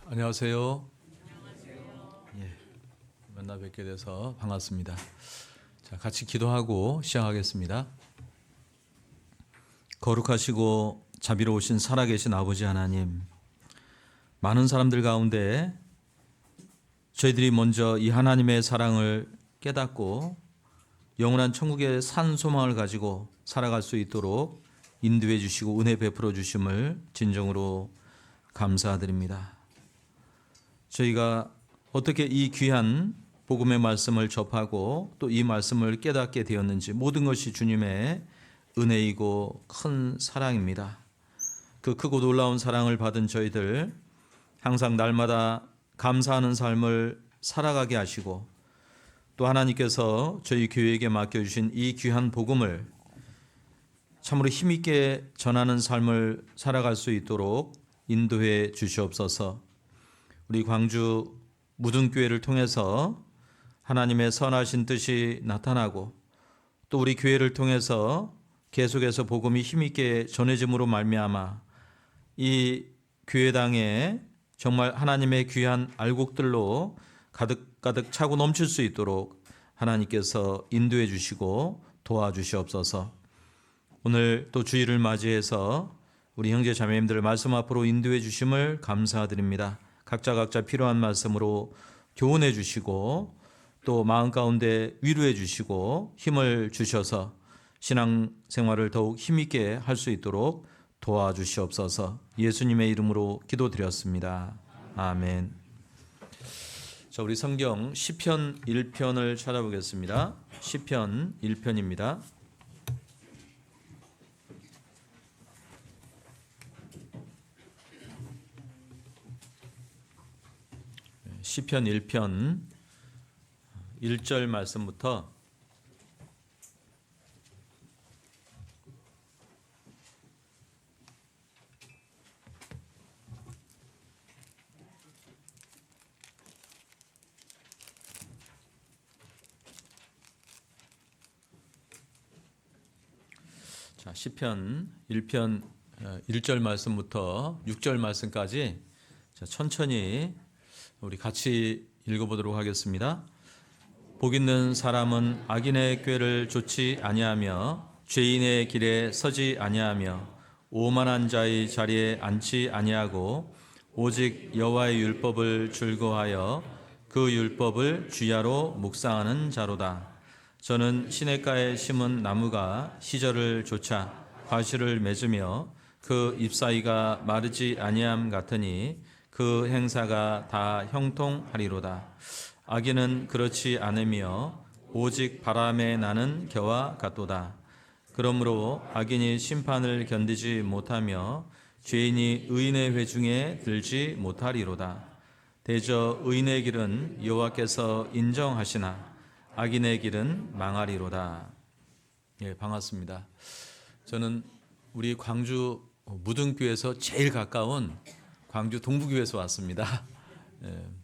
안녕하세요. 예, 만나 뵙게 돼서 반갑습니다. 자, 같이 기도하고 시작하겠습니다. 거룩하시고 자비로우신 살아계신 아버지 하나님, 많은 사람들 가운데 저희들이 먼저 이 하나님의 사랑을 깨닫고 영원한 천국의 산 소망을 가지고 살아갈 수 있도록 인도해 주시고 은혜 베풀어 주심을 진정으로 감사드립니다. 저희가 어떻게 이 귀한 복음의 말씀을 접하고 또 이 말씀을 깨닫게 되었는지 모든 것이 주님의 은혜이고 큰 사랑입니다. 그 크고 놀라운 사랑을 받은 저희들 항상 날마다 감사하는 삶을 살아가게 하시고 또 하나님께서 저희 교회에게 맡겨주신 이 귀한 복음을 참으로 힘있게 전하는 삶을 살아갈 수 있도록 인도해 주시옵소서. 우리 광주 무등교회를 통해서 하나님의 선하신 뜻이 나타나고 또 우리 교회를 통해서 계속해서 복음이 힘있게 전해짐으로 말미암아 이 교회당에 정말 하나님의 귀한 알곡들로 가득가득 차고 넘칠 수 있도록 하나님께서 인도해 주시고 도와주시옵소서. 오늘 또 주일을 맞이해서 우리 형제 자매님들을 말씀 앞으로 인도해 주심을 감사드립니다. 각자 필요한 말씀으로 교훈해 주시고 또 마음 가운데 위로해 주시고 힘을 주셔서 신앙생활을 더욱 힘있게 할 수 있도록 도와주시옵소서. 예수님의 이름으로 기도드렸습니다. 아멘. 자, 우리 성경 시편 1편을 찾아보겠습니다. 시편 1편입니다. 시편 1편 1절 말씀부터 자, 시편 1편 1절 말씀부터 6절 말씀까지 자, 천천히 우리 같이 읽어보도록 하겠습니다. 복 있는 사람은 악인의 꾀를 좇지 아니하며 죄인의 길에 서지 아니하며 오만한 자의 자리에 앉지 아니하고 오직 여호와의 율법을 즐거워하여 그 율법을 주야로 묵상하는 자로다. 저는 시냇가에 심은 나무가 시절을 좇아 과실을 맺으며 그 잎사귀가 마르지 아니함 같으니 그 행사가 다 형통하리로다. 악인은 그렇지 않으며 오직 바람에 나는 겨와 같도다. 그러므로 악인이 심판을 견디지 못하며 죄인이 의인의 회중에 들지 못하리로다. 대저 의인의 길은 여호와께서 인정하시나 악인의 길은 망하리로다. 예, 반갑습니다. 저는 우리 광주 무등교에서 제일 가까운 광주 동부교회에서 왔습니다.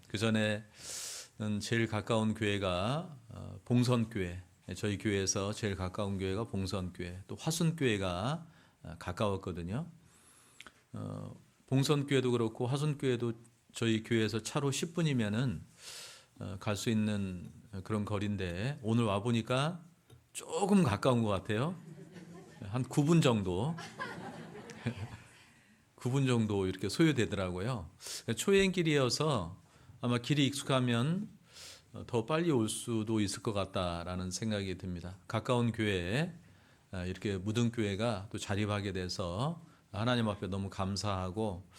그 전에는 제일 가까운 교회가 봉선교회, 저희 교회에서 제일 가까운 교회가 봉선교회, 또 화순교회가 가까웠거든요. 봉선교회도 그렇고 화순교회도 저희 교회에서 차로 10분이면은 갈 수 있는 그런 거리인데 오늘 와 보니까 조금 가까운 것 같아요. 한 9분 정도. 9분 정도 이렇게 소요되더라고요. 초행길이어서 아마 길이 익숙하면 더 빨리 올 수도 있을 것 같다라는 생각이 듭니다. 가까운 교회에 이렇게 무등교회가 또 자립하게 돼서 하나님 앞에 너무 감사하고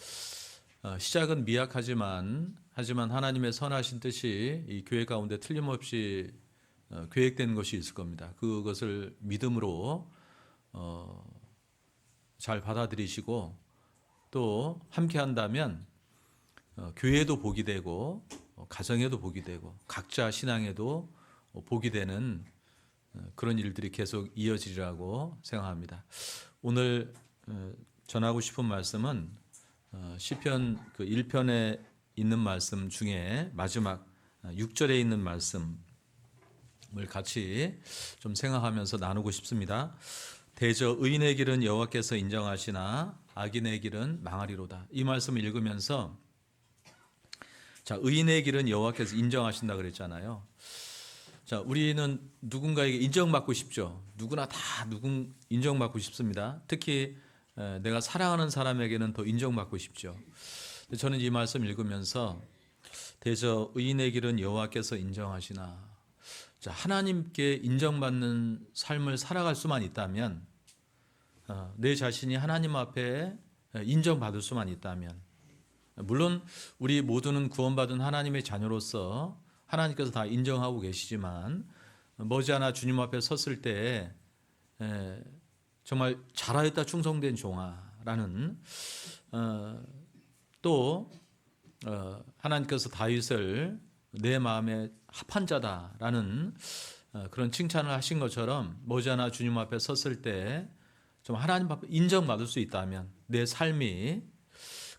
시작은 미약하지만 하나님의 선하신 뜻이 이 교회 가운데 틀림없이 계획된 것이 있을 겁니다. 그것을 믿음으로 잘 받아들이시고 또 함께 한다면 교회도 복이 되고 가정에도 복이 되고 각자 신앙에도 복이 되는 그런 일들이 계속 이어지리라고 생각합니다. 오늘 전하고 싶은 말씀은 시편 1편에 있는 말씀 중에 마지막 6절에 있는 말씀을 같이 좀 생각하면서 나누고 싶습니다. 대저 의인의 길은 여호와께서 인정하시나 악인의 길은 망하리로다. 이 말씀을 읽으면서 자, 의인의 길은 여호와께서 인정하신다 그랬잖아요. 자, 우리는 누군가에게 인정받고 싶죠. 누구나 다 인정받고 싶습니다. 특히 내가 사랑하는 사람에게는 더 인정받고 싶죠. 저는 이 말씀 읽으면서 대저 의인의 길은 여호와께서 인정하시나. 자, 하나님께 인정받는 삶을 살아갈 수만 있다면, 내 자신이 하나님 앞에 인정받을 수만 있다면, 물론 우리 모두는 구원받은 하나님의 자녀로서 하나님께서 다 인정하고 계시지만, 머지않아 주님 앞에 섰을 때 정말 잘하였다 충성된 종아라는, 또 하나님께서 다윗을 내 마음에 합한 자다라는 그런 칭찬을 하신 것처럼, 머지않아 주님 앞에 섰을 때 좀 하나님 앞에 인정받을 수 있다면 내 삶이,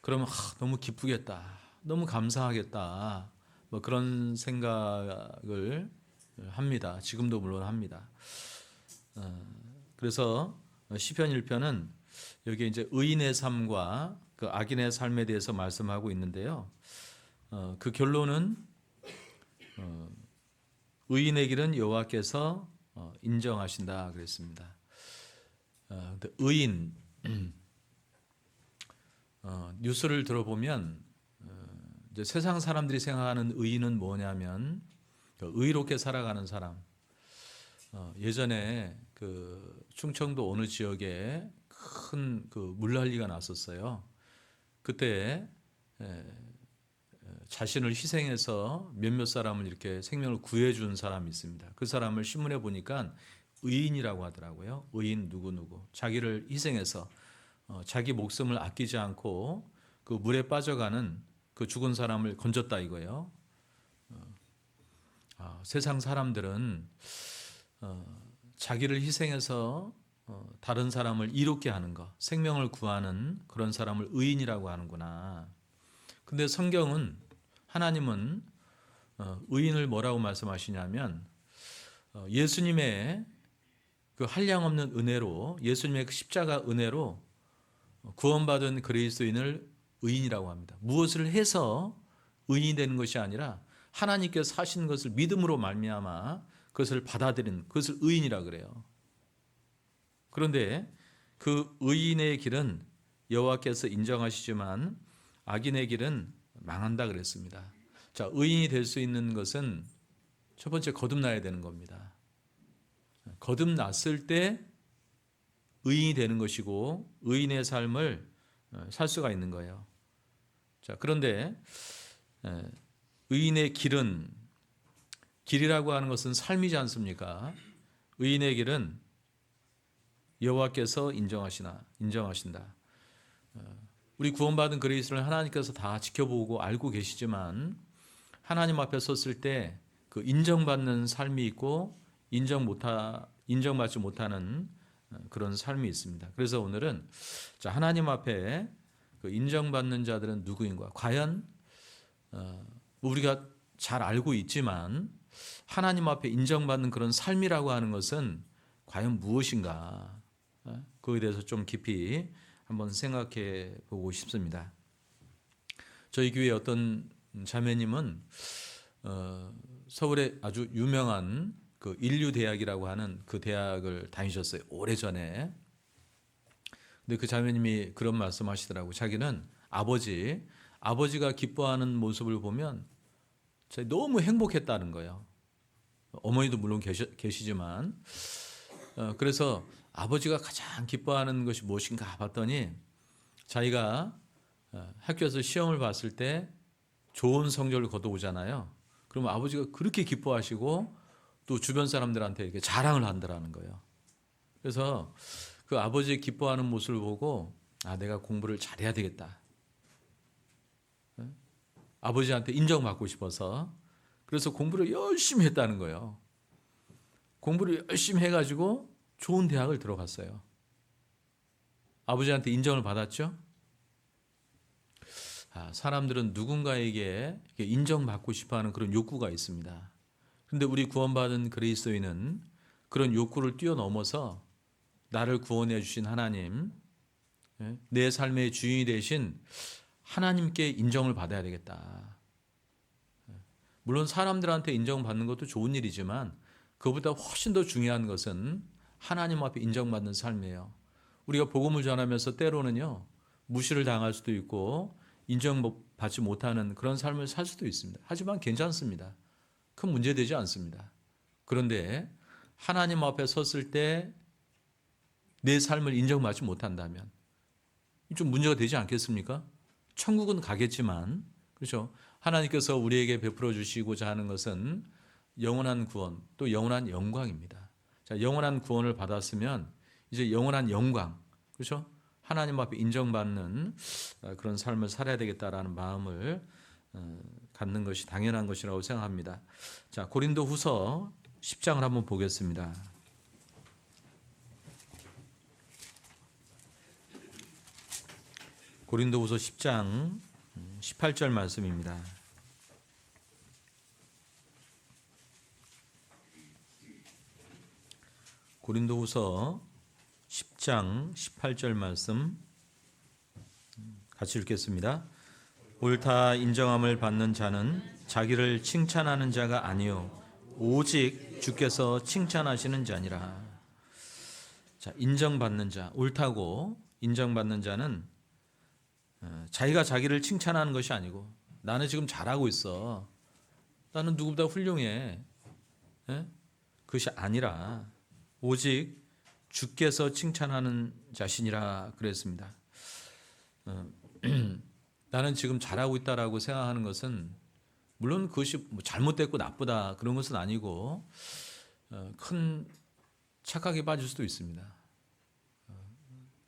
그러면 너무 기쁘겠다, 너무 감사하겠다, 뭐 그런 생각을 합니다. 지금도 물론 합니다. 그래서 시편 1편은 여기 이제 의인의 삶과 그 악인의 삶에 대해서 말씀하고 있는데요. 그 결론은 의인의 길은 여호와께서 인정하신다 그랬습니다. 근데 의인, 뉴스를 들어보면 이제 세상 사람들이 생각하는 의인은 뭐냐면 의롭게 살아가는 사람. 예전에 그 충청도 어느 지역에 큰 그 물난리가 났었어요. 그때 자신을 희생해서 몇몇 사람을 이렇게 생명을 구해준 사람이 있습니다. 그 사람을 신문에 보니까 의인이라고 하더라고요. 의인 누구누구. 자기를 희생해서 자기 목숨을 아끼지 않고 그 물에 빠져가는 그 죽은 사람을 건졌다 이거예요. 세상 사람들은 자기를 희생해서 다른 사람을 이롭게 하는 것, 생명을 구하는 그런 사람을 의인이라고 하는구나. 근데 성경은, 하나님은 의인을 뭐라고 말씀하시냐면, 예수님의 그 한량없는 은혜로, 예수님의 그 십자가 은혜로 구원받은 그리스도인을 의인이라고 합니다. 무엇을 해서 의인이 되는 것이 아니라 하나님께서 하신 것을 믿음으로 말미암아 그것을 받아들인, 그것을 의인이라 그래요. 그런데 그 의인의 길은 여호와께서 인정하시지만 악인의 길은 망한다 그랬습니다. 자, 의인이 될 수 있는 것은 첫 번째 거듭나야 되는 겁니다. 거듭났을 때 의인이 되는 것이고 의인의 삶을 살 수가 있는 거예요. 자, 그런데 의인의 길이라고 하는 것은 삶이지 않습니까? 의인의 길은 여호와께서 인정하신다. 우리 구원받은 그리스도를 하나님께서 다 지켜보고 알고 계시지만 하나님 앞에 섰을 때 그 인정받는 삶이 있고 인정받지 못하는 그런 삶이 있습니다. 그래서 오늘은 자, 하나님 앞에 그 인정받는 자들은 누구인가? 과연 우리가 잘 알고 있지만 하나님 앞에 인정받는 그런 삶이라고 하는 것은 과연 무엇인가? 그에 대해서 좀 깊이 한번 생각해 보고 싶습니다. 저희 교회 어떤 자매님은 서울에 아주 유명한 그 인류대학이라고 하는 그 대학을 다니셨어요. 오래전에. 근데 그 자매님이 그런 말씀 하시더라고요. 자기는 아버지가 기뻐하는 모습을 보면 너무 행복했다는 거예요. 어머니도 물론 계시지만, 그래서 아버지가 가장 기뻐하는 것이 무엇인가 봤더니 자기가 학교에서 시험을 봤을 때 좋은 성적을 거둬오잖아요. 그러면 아버지가 그렇게 기뻐하시고 또 주변 사람들한테 이렇게 자랑을 한다라는 거예요. 그래서 그 아버지 기뻐하는 모습을 보고 내가 공부를 잘해야 되겠다. 아버지한테 인정받고 싶어서 그래서 공부를 열심히 했다는 거예요. 공부를 열심히 해가지고 좋은 대학을 들어갔어요. 아버지한테 인정을 받았죠. 사람들은 누군가에게 인정받고 싶어하는 그런 욕구가 있습니다. 그런데 우리 구원받은 그리스도인은 그런 욕구를 뛰어넘어서 나를 구원해 주신 하나님, 내 삶의 주인이 되신 하나님께 인정을 받아야 되겠다. 물론 사람들한테 인정받는 것도 좋은 일이지만 그보다 훨씬 더 중요한 것은 하나님 앞에 인정받는 삶이에요. 우리가 복음을 전하면서 때로는요, 무시를 당할 수도 있고 인정받지 못하는 그런 삶을 살 수도 있습니다. 하지만 괜찮습니다. 큰 문제되지 않습니다. 그런데 하나님 앞에 섰을 때 내 삶을 인정받지 못한다면 좀 문제가 되지 않겠습니까? 천국은 가겠지만, 그렇죠? 하나님께서 우리에게 베풀어 주시고자 하는 것은 영원한 구원, 또 영원한 영광입니다. 자, 영원한 구원을 받았으면 이제 영원한 영광, 그렇죠? 하나님 앞에 인정받는 그런 삶을 살아야 되겠다라는 마음을 갖는 것이 당연한 것이라고 생각합니다. 자, 고린도후서 10장을 한번 보겠습니다. 고린도후서 10장 18절 말씀입니다. 고린도후서 10장 18절 말씀 같이 읽겠습니다. 옳다 인정함을 받는 자는 자기를 칭찬하는 자가 아니요 오직 주께서 칭찬하시는 자니라. 자, 인정받는 자, 옳다고 인정받는 자는 자기가 자기를 칭찬하는 것이 아니고 나는 지금 잘하고 있어. 나는 누구보다 훌륭해. 그것이 아니라 오직 주께서 칭찬하는 자신이라 그랬습니다. 나는 지금 잘하고 있다라고 생각하는 것은 물론 그것이 뭐 잘못됐고 나쁘다 그런 것은 아니고 큰 착각에 빠질 수도 있습니다.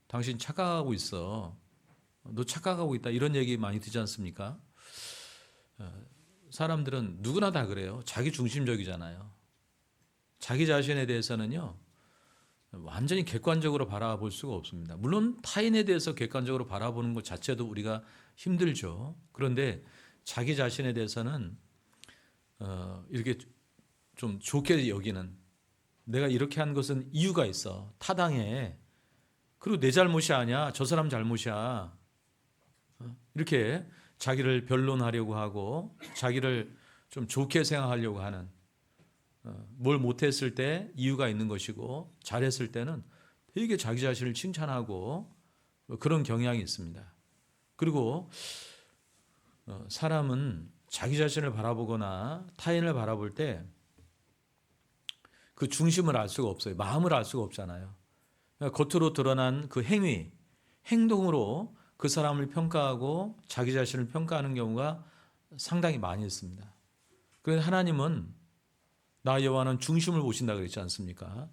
당신 착각하고 있어. 너 착각하고 있다 이런 얘기 많이 듣지 않습니까? 사람들은 누구나 다 그래요. 자기 중심적이잖아요. 자기 자신에 대해서는요 완전히 객관적으로 바라볼 수가 없습니다. 물론 타인에 대해서 객관적으로 바라보는 것 자체도 우리가 힘들죠. 그런데 자기 자신에 대해서는 이렇게 좀 좋게 여기는, 내가 이렇게 한 것은 이유가 있어, 타당해, 그리고 내 잘못이 아니야, 저 사람 잘못이야, 이렇게 자기를 변론하려고 하고 자기를 좀 좋게 생각하려고 하는, 뭘 못했을 때 이유가 있는 것이고 잘했을 때는 되게 자기 자신을 칭찬하고 그런 경향이 있습니다. 그리고 사람은 자기 자신을 바라보거나 타인을 바라볼 때 그 중심을 알 수가 없어요. 마음을 알 수가 없잖아요. 겉으로 드러난 그 행위, 행동으로 그 사람을 평가하고 자기 자신을 평가하는 경우가 상당히 많이 있습니다. 그래서 하나님은 나 여호와는 중심을 보신다 그랬지 않습니까?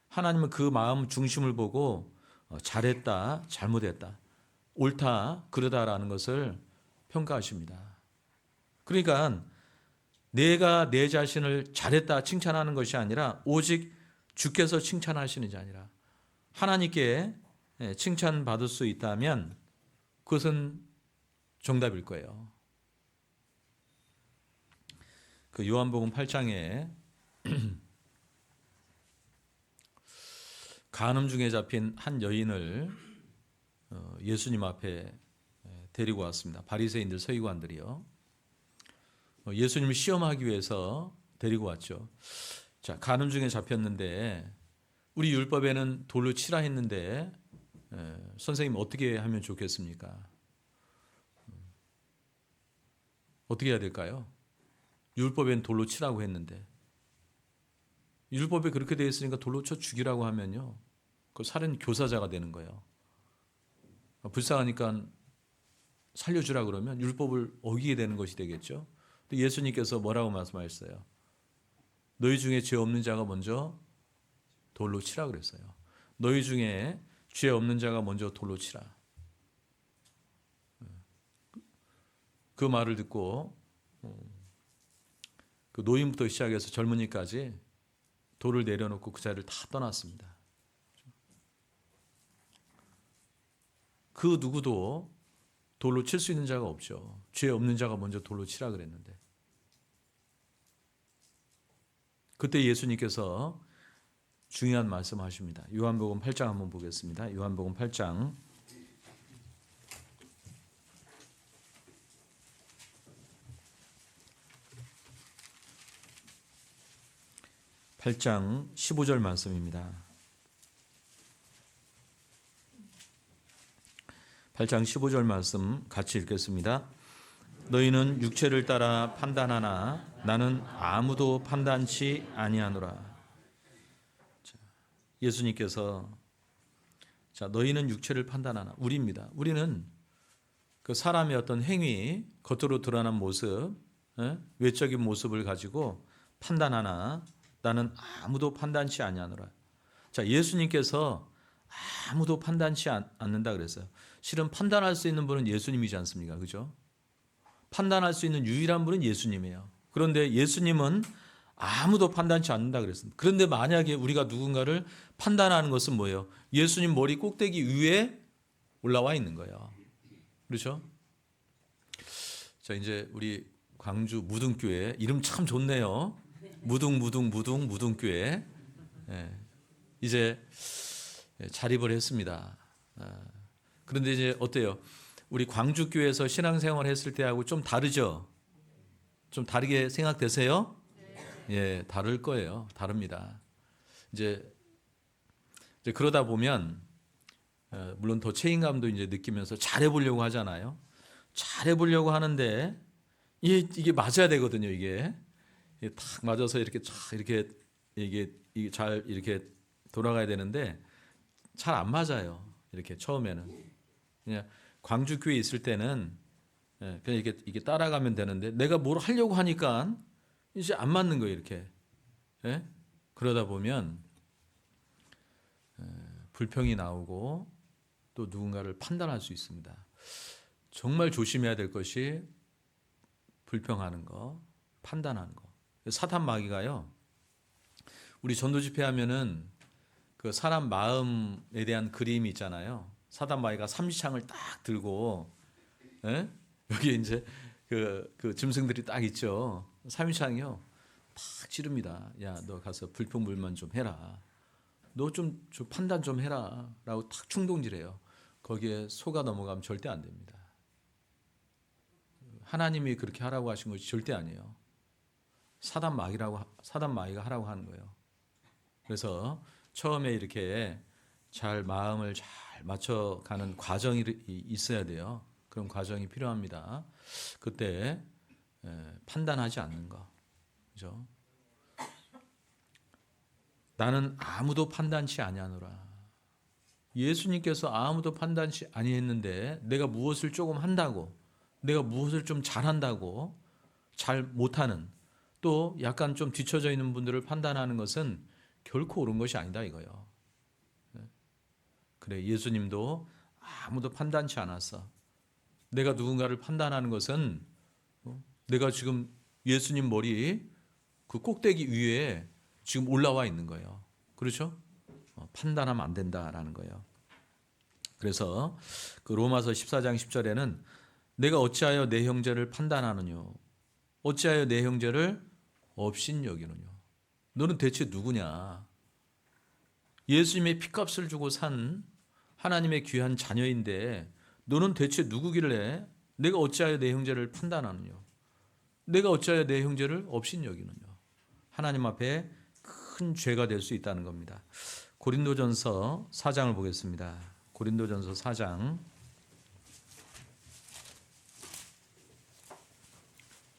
하나님은 그 마음 중심을 보고 잘했다, 잘못했다, 옳다, 그러다라는 것을 평가하십니다. 그러니까 내가 내 자신을 잘했다 칭찬하는 것이 아니라 오직 주께서 칭찬하시는 게 아니라 하나님께 칭찬받을 수 있다면 그것은 정답일 거예요. 그 요한복음 8장에 간음 중에 잡힌 한 여인을 예수님 앞에 데리고 왔습니다. 바리새인들, 서기관들이요. 예수님을 시험하기 위해서 데리고 왔죠. 자, 간음 중에 잡혔는데 우리 율법에는 돌로 치라 했는데 선생님 어떻게 하면 좋겠습니까? 어떻게 해야 될까요? 율법엔 돌로 치라고 했는데 율법에 그렇게 되어 있으니까 돌로 쳐 죽이라고 하면요, 그 살인 교사자가 되는 거예요. 불쌍하니까 살려주라 그러면 율법을 어기게 되는 것이 되겠죠. 근데 예수님께서 뭐라고 말씀하셨어요? 너희 중에 죄 없는 자가 먼저 돌로 치라 그랬어요. 너희 중에 죄 없는 자가 먼저 돌로 치라. 그 말을 듣고 그 노인부터 시작해서 젊은이까지 돌을 내려놓고 그 자리를 다 떠났습니다. 그 누구도 돌로 칠 수 있는 자가 없죠. 죄 없는 자가 먼저 돌로 치라 그랬는데. 그때 예수님께서 중요한 말씀하십니다. 요한복음 8장 한번 보겠습니다. 요한복음 8장 8장 15절 말씀입니다. 8장 15절 말씀 같이 읽겠습니다. 너희는 육체를 따라 판단하나 나는 아무도 판단치 아니하노라. 예수님께서 너희는 육체를 판단하나, 우리입니다. 우리는 그 사람의 어떤 행위, 겉으로 드러난 모습, 외적인 모습을 가지고 판단하나 나는 아무도 판단치 아니하노라. 예수님께서 아무도 판단치 않는다 그랬어요. 실은 판단할 수 있는 분은 예수님이지 않습니까? 그죠? 판단할 수 있는 유일한 분은 예수님이에요. 그런데 예수님은 아무도 판단치 않는다 그랬습니다. 그런데 만약에 우리가 누군가를 판단하는 것은 뭐예요? 예수님 머리 꼭대기 위에 올라와 있는 거예요. 그렇죠? 이제 우리 광주 무등교회 이름 참 좋네요. 무등교회. 이제 자립을 했습니다. 그런데 이제 어때요? 우리 광주교회에서 신앙생활 했을 때하고 좀 다르죠? 좀 다르게 생각되세요? 예, 다를 거예요. 다릅니다. 이제 그러다 보면 물론 더 책임감도 이제 느끼면서 잘해보려고 하잖아요. 잘해보려고 하는데 이게 맞아야 되거든요. 이게 탁 맞아서 이렇게 이게 잘 이렇게 돌아가야 되는데 잘 안 맞아요. 이렇게 처음에는 그냥 광주 교회에 있을 때는 그냥 이게 따라가면 되는데 내가 뭘 하려고 하니까 이제 안 맞는 거예요. 이렇게 그러다 보면 불평이 나오고 또 누군가를 판단할 수 있습니다. 정말 조심해야 될 것이 불평하는 거, 판단하는 거. 사탄 마귀가요. 우리 전도 집회하면은 그 사람 마음에 대한 그림이 있잖아요. 사탄 마귀가 삼지창을 딱 들고 여기 이제 그 짐승들이 딱 있죠. 삼지창이요. 탁 찌릅니다. 야, 너 가서 불평불만 좀 해라. 너 좀 판단 좀 해라. 라고 탁 충동질해요. 거기에 속아 넘어가면 절대 안 됩니다. 하나님이 그렇게 하라고 하신 것이 절대 아니에요. 사단 마귀가 하라고 하는 거예요. 그래서 처음에 이렇게 잘 마음을 잘 맞춰가는 과정이 있어야 돼요. 그런 과정이 필요합니다. 그때 판단하지 않는 거, 그죠? 나는 아무도 판단치 아니하노라. 예수님께서 아무도 판단치 아니했는데 내가 무엇을 조금 한다고, 내가 무엇을 좀 잘한다고 잘 못하는, 또 약간 좀 뒤처져 있는 분들을 판단하는 것은 결코 옳은 것이 아니다 이거예요. 그래, 예수님도 아무도 판단치 않았어. 내가 누군가를 판단하는 것은 내가 지금 예수님 머리 그 꼭대기 위에 지금 올라와 있는 거예요. 그렇죠? 판단하면 안 된다라는 거예요. 그래서 그 로마서 14장 10절에는 내가 어찌하여 내 형제를 판단하느냐, 어찌하여 내 형제를 업신여기느냐. 너는 대체 누구냐? 예수님의 피값을 주고 산 하나님의 귀한 자녀인데 너는 대체 누구길래 내가 어찌하여 내 형제를 판단하느냐, 내가 어찌하여 내 형제를 업신여기느냐. 하나님 앞에 큰 죄가 될 수 있다는 겁니다. 고린도전서 4장을 보겠습니다. 고린도전서 4장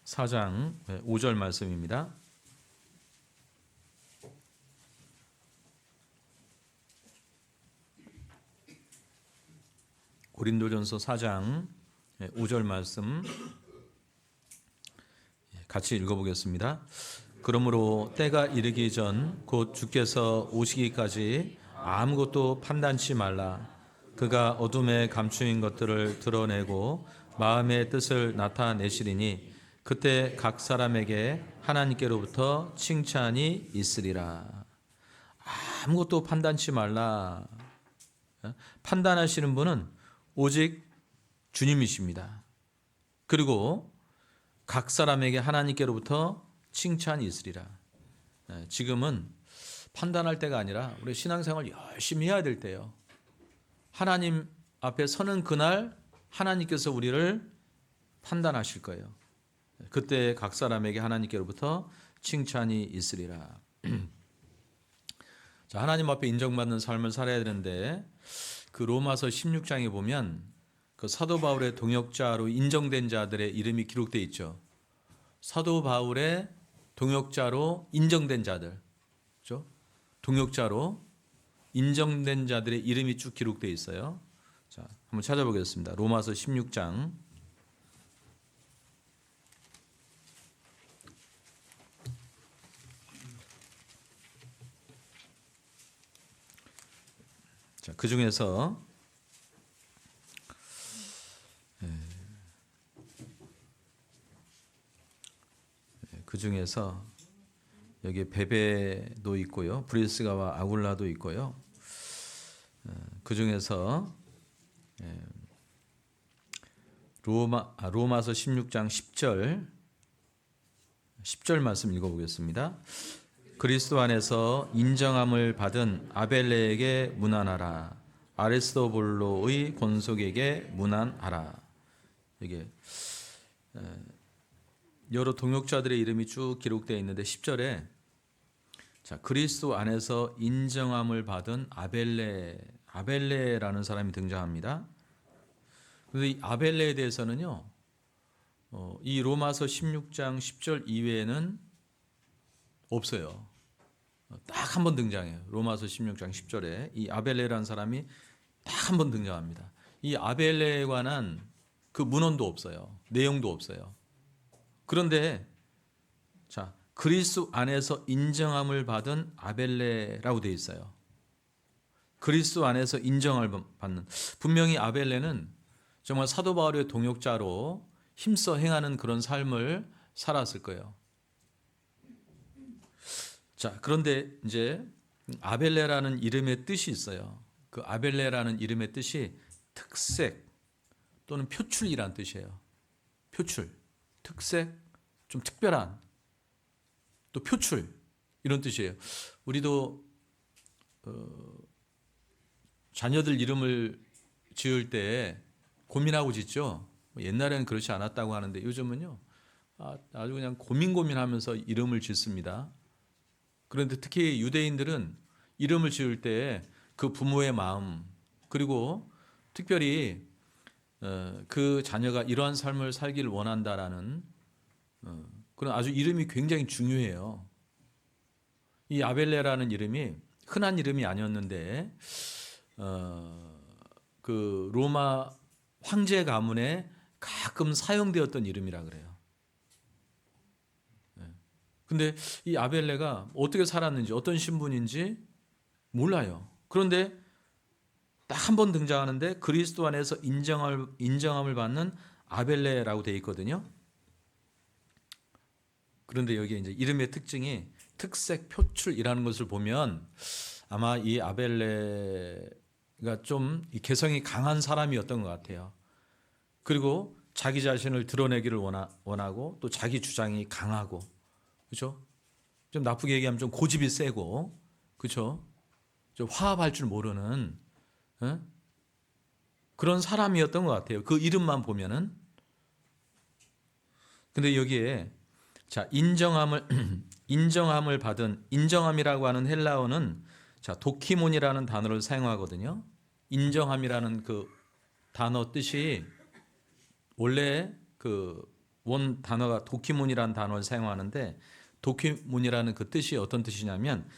5절 말씀입니다. 고린도전서 4장 5절 말씀 같이 읽어보겠습니다. 그러므로 때가 이르기 전 곧 주께서 오시기까지 아무것도 판단치 말라. 그가 어둠에 감추인 것들을 드러내고 마음의 뜻을 나타내시리니 그때 각 사람에게 하나님께로부터 칭찬이 있으리라. 아무것도 판단치 말라. 판단하시는 분은 오직 주님이십니다. 그리고 각 사람에게 하나님께로부터 칭찬이 있으리라. 지금은 판단할 때가 아니라 우리 신앙생활 열심히 해야 될 때예요. 하나님 앞에 서는 그날 하나님께서 우리를 판단하실 거예요. 그때 각 사람에게 하나님께로부터 칭찬이 있으리라. 자, 하나님 앞에 인정받는 삶을 살아야 되는데 그 로마서 16장에 보면 그 사도 바울의 동역자로 인정된 자들의 이름이 기록되어 있죠. 사도 바울의 동역자로 인정된 자들, 그렇죠? 동역자로 인정된 자들의 이름이 쭉 기록되어 있어요. 자, 한번 찾아보겠습니다. 로마서 16장. 자, 그 중에서 여기 베베도 있고요, 브리스가와 아굴라도 있고요. 그 중에서 로마서 16장 10절 말씀 읽어보겠습니다. 그리스도 안에서 인정함을 받은 아벨레에게 문안하라. 아리스토블로의 권속에게 문안하라. 이게 여러 동역자들의 이름이 쭉 기록되어 있는데 10절에 자, 그리스도 안에서 인정함을 받은 아벨레라는 사람이 등장합니다. 그런데 이 아벨레에 대해서는요, 이 로마서 16장 10절 이외에는 없어요. 딱 한 번 등장해요. 로마서 16장 10절에 이 아벨레라는 사람이 딱 한 번 등장합니다. 이 아벨레에 관한 그 문헌도 없어요. 내용도 없어요. 그런데 자, 그리스도 안에서 인정함을 받은 아벨레라고 되어 있어요. 그리스도 안에서 인정을 받는, 분명히 아벨레는 정말 사도 바울의 동역자로 힘써 행하는 그런 삶을 살았을 거예요. 자, 그런데 이제 아벨레라는 이름의 뜻이 있어요. 그 아벨레라는 이름의 뜻이 특색 또는 표출이란 뜻이에요. 표출, 특색, 좀 특별한, 또 표출, 이런 뜻이에요. 우리도 자녀들 이름을 지을 때 고민하고 짓죠. 옛날에는 그렇지 않았다고 하는데 요즘은요, 아주 그냥 고민하면서 이름을 짓습니다. 그런데 특히 유대인들은 이름을 지을 때 그 부모의 마음, 그리고 특별히 그 자녀가 이러한 삶을 살기를 원한다라는 그런 아주 이름이 굉장히 중요해요. 이 아벨레라는 이름이 흔한 이름이 아니었는데 그 로마 황제 가문에 가끔 사용되었던 이름이라 그래요. 근데 이 아벨레가 어떻게 살았는지, 어떤 신분인지 몰라요. 그런데 딱 한 번 등장하는데 그리스도 안에서 인정함을 받는 아벨레라고 되어 있거든요. 그런데 여기 이제 이름의 특징이 특색, 표출이라는 것을 보면 아마 이 아벨레가 좀 개성이 강한 사람이었던 것 같아요. 그리고 자기 자신을 드러내기를 원하고 또 자기 주장이 강하고, 그렇죠? 좀 나쁘게 얘기하면 좀 고집이 세고, 그렇죠? 좀 화합할 줄 모르는 그런 사람이었던 것 같아요. 그 이름만 보면은. 근데 여기에 자, 인정함을 받은, 인정함이라고 하는 헬라어는 자, 도키몬이라는 단어를 사용하거든요. 인정함이라는 그 단어 뜻이 원래 그 원 단어가 도키몬이라는 단어를 사용하는데, 도키몬이라는 그 뜻이 어떤 뜻이냐면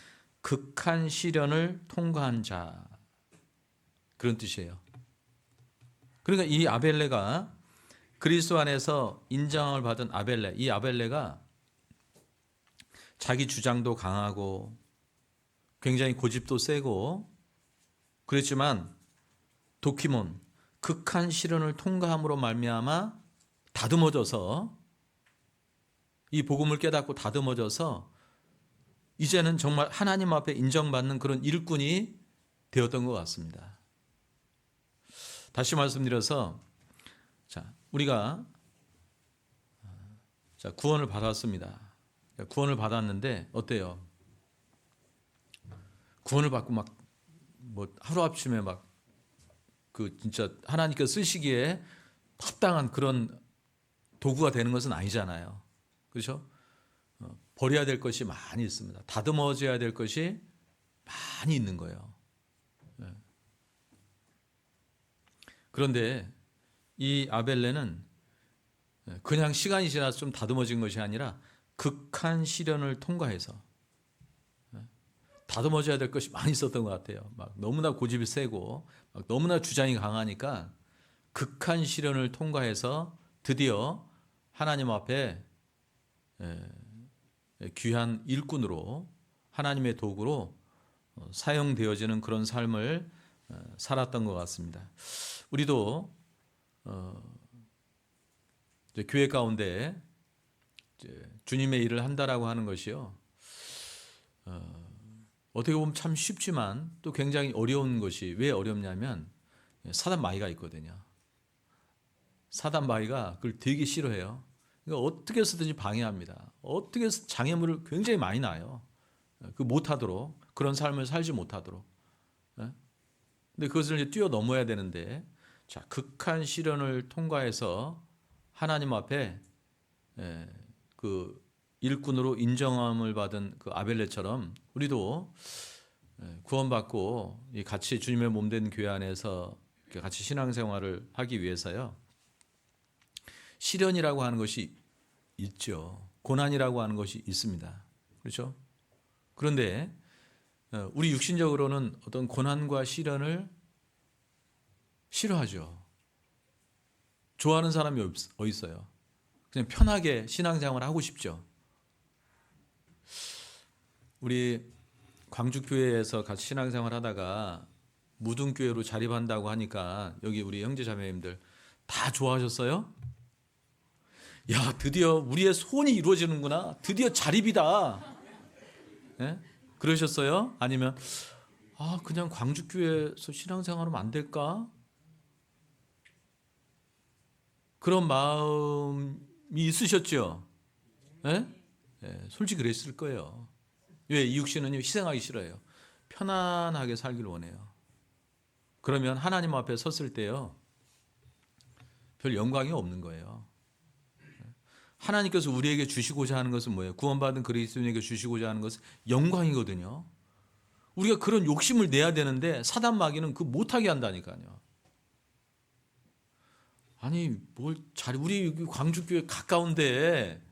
극한 시련을 통과한 자, 그런 뜻이에요. 그러니까 이 아벨레가 그리스도 안에서 인정을 받은 아벨레, 이 아벨레가 자기 주장도 강하고 굉장히 고집도 세고 그렇지만 도키몬, 극한 시련을 통과함으로 말미암아 다듬어져서, 이 복음을 깨닫고 다듬어져서 이제는 정말 하나님 앞에 인정받는 그런 일꾼이 되었던 것 같습니다. 다시 말씀드려서 자, 우리가 자, 구원을 받았습니다. 구원을 받았는데 어때요? 구원을 받고 막 뭐 하루아침에 막 그 진짜 하나님께서 쓰시기에 합당한 그런 도구가 되는 것은 아니잖아요. 그렇죠? 버려야 될 것이 많이 있습니다. 다듬어져야 될 것이 많이 있는 거예요. 그런데 이 아벨레는 그냥 시간이 지나서 좀 다듬어진 것이 아니라 극한 시련을 통과해서, 다듬어져야 될 것이 많이 있었던 것 같아요. 막 너무나 고집이 세고 막 너무나 주장이 강하니까 극한 시련을 통과해서 드디어 하나님 앞에 귀한 일꾼으로, 하나님의 도구로 사용되어지는 그런 삶을 살았던 것 같습니다. 우리도 이제 교회 가운데 이제 주님의 일을 한다라고 하는 것이요, 어떻게 보면 참 쉽지만 또 굉장히 어려운 것이, 왜 어렵냐면 사단 마귀가 있거든요. 사단 마귀가 그걸 되게 싫어해요. 그러니까 어떻게 해서든지 방해합니다. 어떻게 해서 장애물을 굉장히 많이 놔요. 그 못하도록, 그런 삶을 살지 못하도록. 근데 그것을 이제 뛰어넘어야 되는데, 자, 극한 시련을 통과해서 하나님 앞에 그 일꾼으로 인정함을 받은 그 아벨레처럼 우리도 구원받고 같이 주님의 몸된 교회 안에서 같이 신앙생활을 하기 위해서요, 시련이라고 하는 것이 있죠. 고난이라고 하는 것이 있습니다. 그렇죠? 그런데 우리 육신적으로는 어떤 고난과 시련을 싫어하죠. 좋아하는 사람이 어디 있어요? 그냥 편하게 신앙생활을 하고 싶죠. 우리 광주교회에서 같이 신앙생활 하다가 무등교회로 자립한다고 하니까 여기 우리 형제자매님들 다 좋아하셨어요? 야, 드디어 우리의 소원이 이루어지는구나. 드디어 자립이다. 네? 그러셨어요? 아니면 그냥 광주교회에서 신앙생활하면 안 될까? 그런 마음이 있으셨죠? 네? 네, 솔직히 그랬을 거예요. 왜? 이 육신은 희생하기 싫어요. 편안하게 살기를 원해요. 그러면 하나님 앞에 섰을 때요, 별 영광이 없는 거예요. 하나님께서 우리에게 주시고자 하는 것은 뭐예요? 구원받은 그리스도인에게 주시고자 하는 것은 영광이거든요. 우리가 그런 욕심을 내야 되는데 사단 마귀는 그 못하게 한다니까요. 아니 우리 광주교회 가까운데,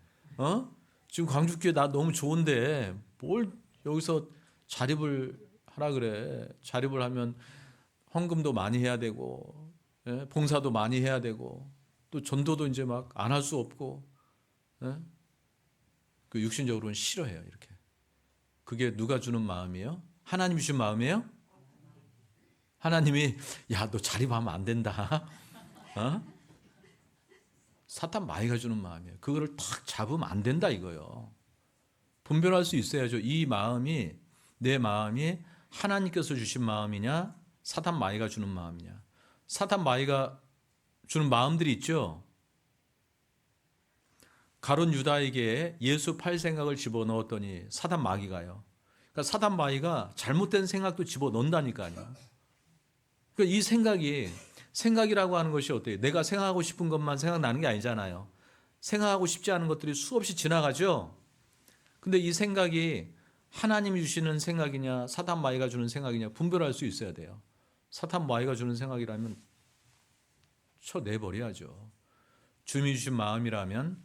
지금 광주교회 나 너무 좋은데 뭘 여기서 자립을 하라 그래. 자립을 하면 헌금도 많이 해야 되고, 봉사도 많이 해야 되고, 또 전도도 이제 막 안 할 수 없고, 그 육신적으로는 싫어해요. 이렇게. 그게 누가 주는 마음이에요? 하나님이 주신 마음이에요? 하나님이 야, 너 자립하면 안 된다. 사탄 마귀가 주는 마음이에요. 그거를 탁 잡으면 안 된다 이거요. 분별할 수 있어야죠. 이 마음이, 내 마음이 하나님께서 주신 마음이냐, 사탄 마귀가 주는 마음이냐. 사탄 마귀가 주는 마음들이 있죠. 가룟 유다에게 예수 팔 생각을 집어넣었더니 사단 마귀가요. 그러니까 사단 마귀가 잘못된 생각도 집어넣는다니까요. 그러니까 이 생각이라고 하는 것이 어때요? 내가 생각하고 싶은 것만 생각나는 게 아니잖아요. 생각하고 싶지 않은 것들이 수없이 지나가죠. 근데 이 생각이 하나님이 주시는 생각이냐, 사탄 마귀가 주는 생각이냐 분별할 수 있어야 돼요. 사탄 마귀가 주는 생각이라면 쳐내버려야죠. 주님이 주신 마음이라면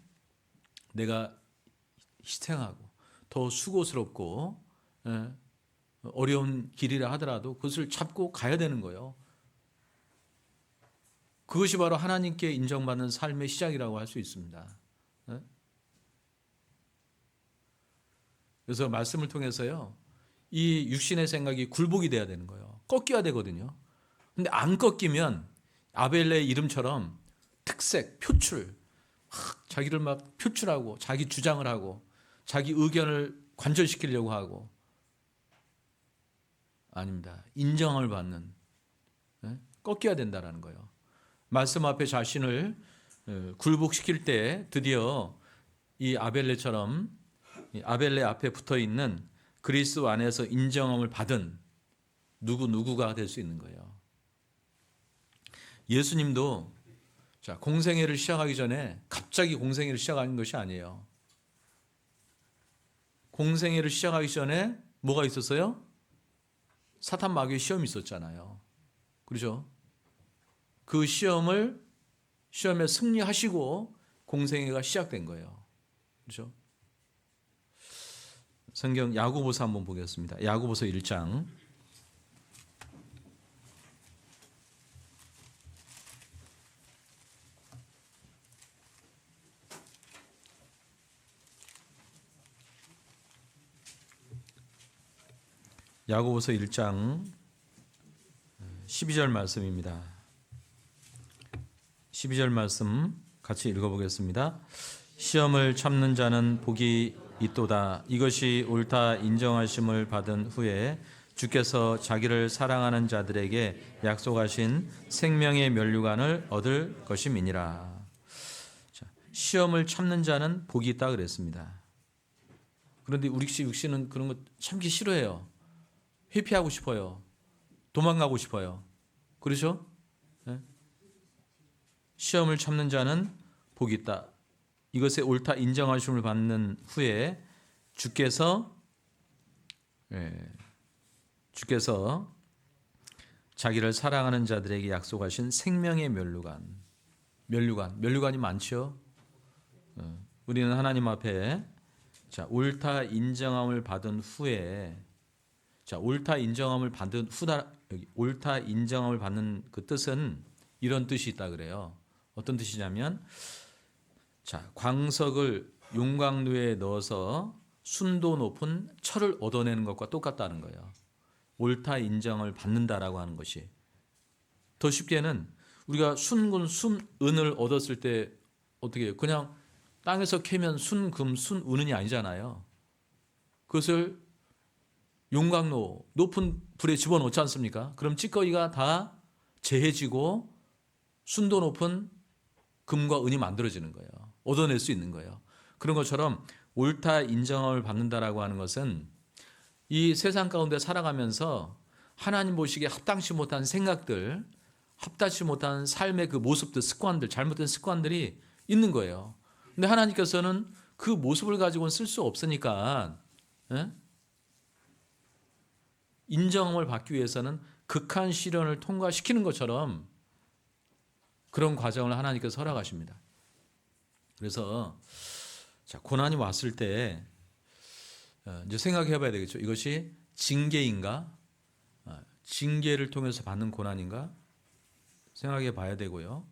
내가 희생하고 더 수고스럽고 어려운 길이라 하더라도 그것을 잡고 가야 되는 거예요. 그것이 바로 하나님께 인정받는 삶의 시작이라고 할 수 있습니다. 그래서 말씀을 통해서요, 이 육신의 생각이 굴복이 돼야 되는 거예요. 꺾여야 되거든요. 근데 안 꺾이면 아벨레의 이름처럼 특색, 표출, 자기를 막 표출하고 자기 주장을 하고 자기 의견을 관철시키려고 하고, 아닙니다. 인정을 받는, 꺾여야 된다는 거예요. 말씀 앞에 자신을 굴복시킬 때 드디어 이 아벨레처럼 아벨레 앞에 붙어 있는 그리스도 안에서 인정함을 받은 누구가 될 수 있는 거예요. 예수님도 자, 공생애를 시작하기 전에 갑자기 공생애를 시작하는 것이 아니에요. 공생애를 시작하기 전에 뭐가 있었어요? 사탄 마귀의 시험이 있었잖아요. 그렇죠? 그 시험에 승리하시고 공생애가 시작된 거예요. 그렇죠? 성경 야고보서 한번 보겠습니다. 야고보서 1장. 야고보서 1장 12절 말씀입니다. 12절 말씀 같이 읽어보겠습니다. 시험을 참는 자는 복이 있도다. 이것이 옳다 인정하심을 받은 후에 주께서 자기를 사랑하는 자들에게 약속하신 생명의 면류관을 얻을 것임이니라. 시험을 참는 자는 복이 있다 그랬습니다. 그런데 우리 육신은 그런 거 참기 싫어해요. 회피하고 싶어요. 도망가고 싶어요. 그렇죠? 네? 시험을 참는 자는 복이 있다. 이것에 옳다 인정하심을 받는 후에 주께서 자기를 사랑하는 자들에게 약속하신 생명의 면류관이 많죠. 우리는 하나님 앞에 옳다 인정함을 받은 후에 옳다 인정함을 받는 그 뜻은 이런 뜻이 있다 그래요. 어떤 뜻이냐면 광석을 용광로에 넣어서 순도 높은 철을 얻어내는 것과 똑같다는 거예요. 옳다 인정을 받는다라고 하는 것이. 더 쉽게는 우리가 순은을 얻었을 때 어떻게 해요? 그냥 땅에서 캐면 순금, 순은이 아니잖아요. 그것을 용광로, 높은 불에 집어넣지 않습니까? 그럼 찌꺼기가 다 재해지고 순도 높은 금과 은이 만들어지는 거예요. 얻어낼 수 있는 거예요. 그런 것처럼 옳다 인정함을 받는다라고 하는 것은 이 세상 가운데 살아가면서 하나님 보시기에 합당치 못한 생각들, 합당치 못한 삶의 그 모습들, 습관들, 잘못된 습관들이 있는 거예요. 근데 하나님께서는 그 모습을 가지고는 쓸 수 없으니까 인정함을 받기 위해서는 극한 시련을 통과시키는 것처럼 그런 과정을 하나님께서 허락하십니다. 그래서 고난이 왔을 때 이제 생각해 봐야 되겠죠. 이것이 징계인가? 징계를 통해서 받는 고난인가? 생각해 봐야 되고요.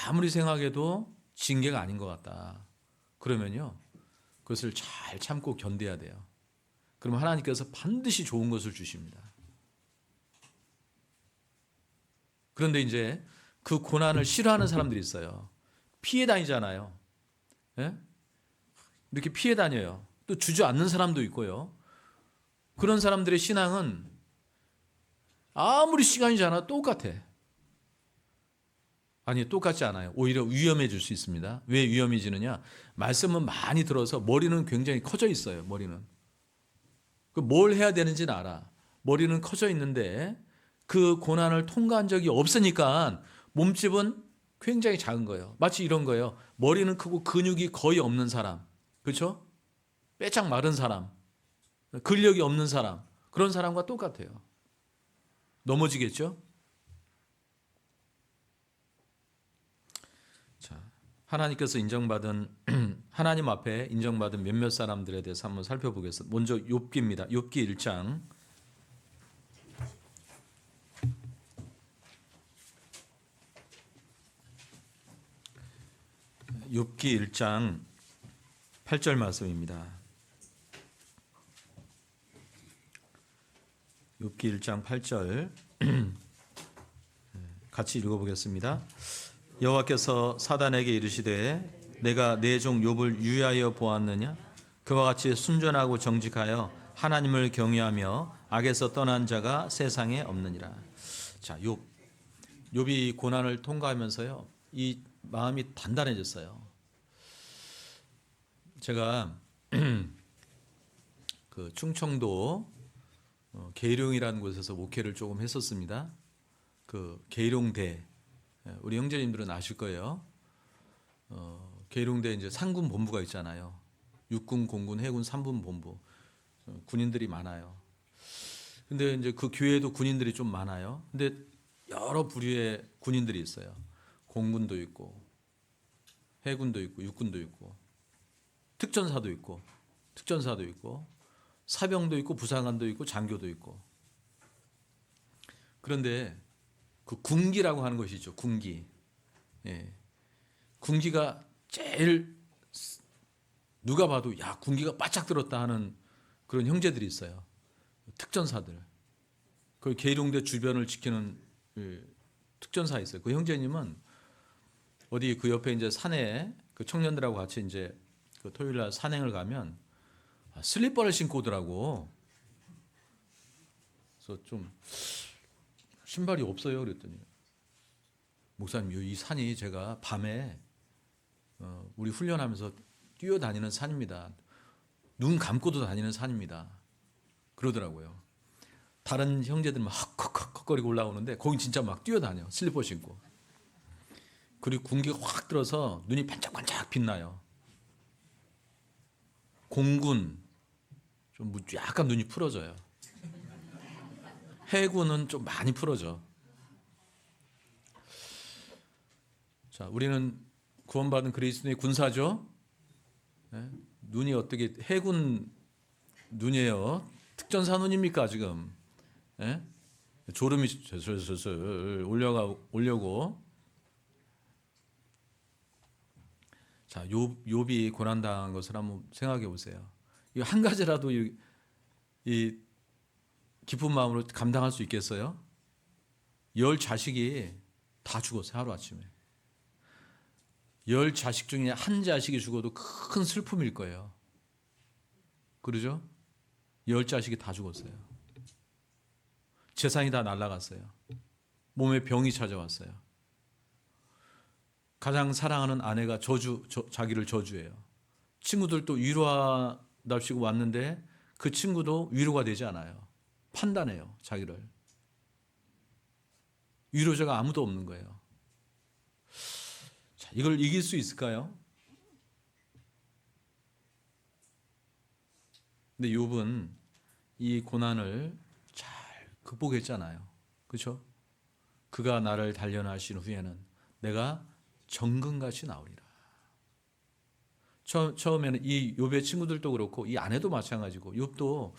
아무리 생각해도 징계가 아닌 것 같다. 그러면요. 그것을 잘 참고 견뎌야 돼요. 그럼 하나님께서 반드시 좋은 것을 주십니다. 그런데 이제 그 고난을 싫어하는 사람들이 있어요. 피해 다니잖아요. 예? 이렇게 피해 다녀요. 또 주저앉는 사람도 있고요. 그런 사람들의 신앙은 아무리 시간이 지나도 똑같아. 아니, 똑같지 않아요. 오히려 위험해질 수 있습니다. 왜 위험해지느냐? 말씀은 많이 들어서 머리는 굉장히 커져 있어요. 머리는. 뭘 해야 되는지는 알아. 머리는 커져 있는데 그 고난을 통과한 적이 없으니까 몸집은 굉장히 작은 거예요. 마치 이런 거예요. 머리는 크고 근육이 거의 없는 사람. 그렇죠? 빼짝 마른 사람. 근력이 없는 사람. 그런 사람과 똑같아요. 넘어지겠죠? 자, 하나님께서 인정받은 하나님 앞에 인정받은 몇몇 사람들에 대해서 한번 살펴보겠습니다. 먼저 욥기입니다. 욥기 1장. 욥기 1장 8절 말씀입니다. 욥기 1장 8절 같이 읽어보겠습니다. 여호와께서 사단에게 이르시되 내가 내 종 욥을 유의하여 보았느냐? 그와 같이 순전하고 정직하여 하나님을 경외하며 악에서 떠난 자가 세상에 없느니라. 자, 욥이 고난을 통과하면서요, 이 마음이 단단해졌어요. 제가 그 충청도 계룡이라는 곳에서 목회를 조금 했었습니다. 그 계룡대, 우리 형제님들은 아실 거예요. 계룡대 이제 상군 본부가 있잖아요. 육군, 공군, 해군 3분 본부. 군인들이 많아요. 근데 이제 그 교회에도 군인들이 좀 많아요. 근데 여러 부류의 군인들이 있어요. 공군도 있고, 해군도 있고, 육군도 있고, 특전사도 있고, 사병도 있고, 부사관도 있고, 장교도 있고. 그런데 그 군기라고 하는 것이 있죠. 군기. 예. 군기가 제일 누가 봐도 야 군기가 바짝 들었다 하는 그런 형제들이 있어요. 특전사들. 그 계룡대 주변을 지키는 특전사 있어요. 그 형제님은 어디 그 옆에 이제 산에 그 청년들하고 같이 이제 그 토요일 날 산행을 가면 슬리퍼를 신고 오더라고. 그래서 좀 신발이 없어요. 그랬더니 목사님 이 산이 제가 밤에 우리 훈련하면서 뛰어다니는 산입니다. 눈 감고도 다니는 산입니다. 그러더라고요. 다른 형제들은 막 헉헉헉거리고 올라오는데 거긴 진짜 막 뛰어다녀. 슬리퍼 신고. 그리고 군기가 확 들어서 눈이 반짝반짝 빛나요. 공군 좀 약간 눈이 풀어져요. 해군은 좀 많이 풀어져. 자, 우리는 구원받은 그리스도의 군사죠. 네? 눈이 어떻게 해군 눈이에요? 특전사 눈입니까 지금? 네? 졸음이 슬슬 올려고. 자, 욥이 고난당한 것을 한번 생각해 보세요. 이 한 가지라도 이 기쁜 마음으로 감당할 수 있겠어요? 10 자식이 다 죽었어요. 하루아침에. 10 자식 중에 한 자식이 죽어도 큰 슬픔일 거예요. 그러죠? 10 자식이 다 죽었어요. 재산이 다 날아갔어요. 몸에 병이 찾아왔어요. 가장 사랑하는 아내가 자기를 저주해요. 친구들도 위로하답시고 왔는데 그 친구도 위로가 되지 않아요. 판단해요, 자기를. 위로자가 아무도 없는 거예요. 자, 이걸 이길 수 있을까요? 근데 욥은 이 고난을 잘 극복했잖아요. 그렇죠? 그가 나를 단련하신 후에는 내가 정금같이 나오리라. 처음에는 이 욥의 친구들도 그렇고 이 아내도 마찬가지고 욥도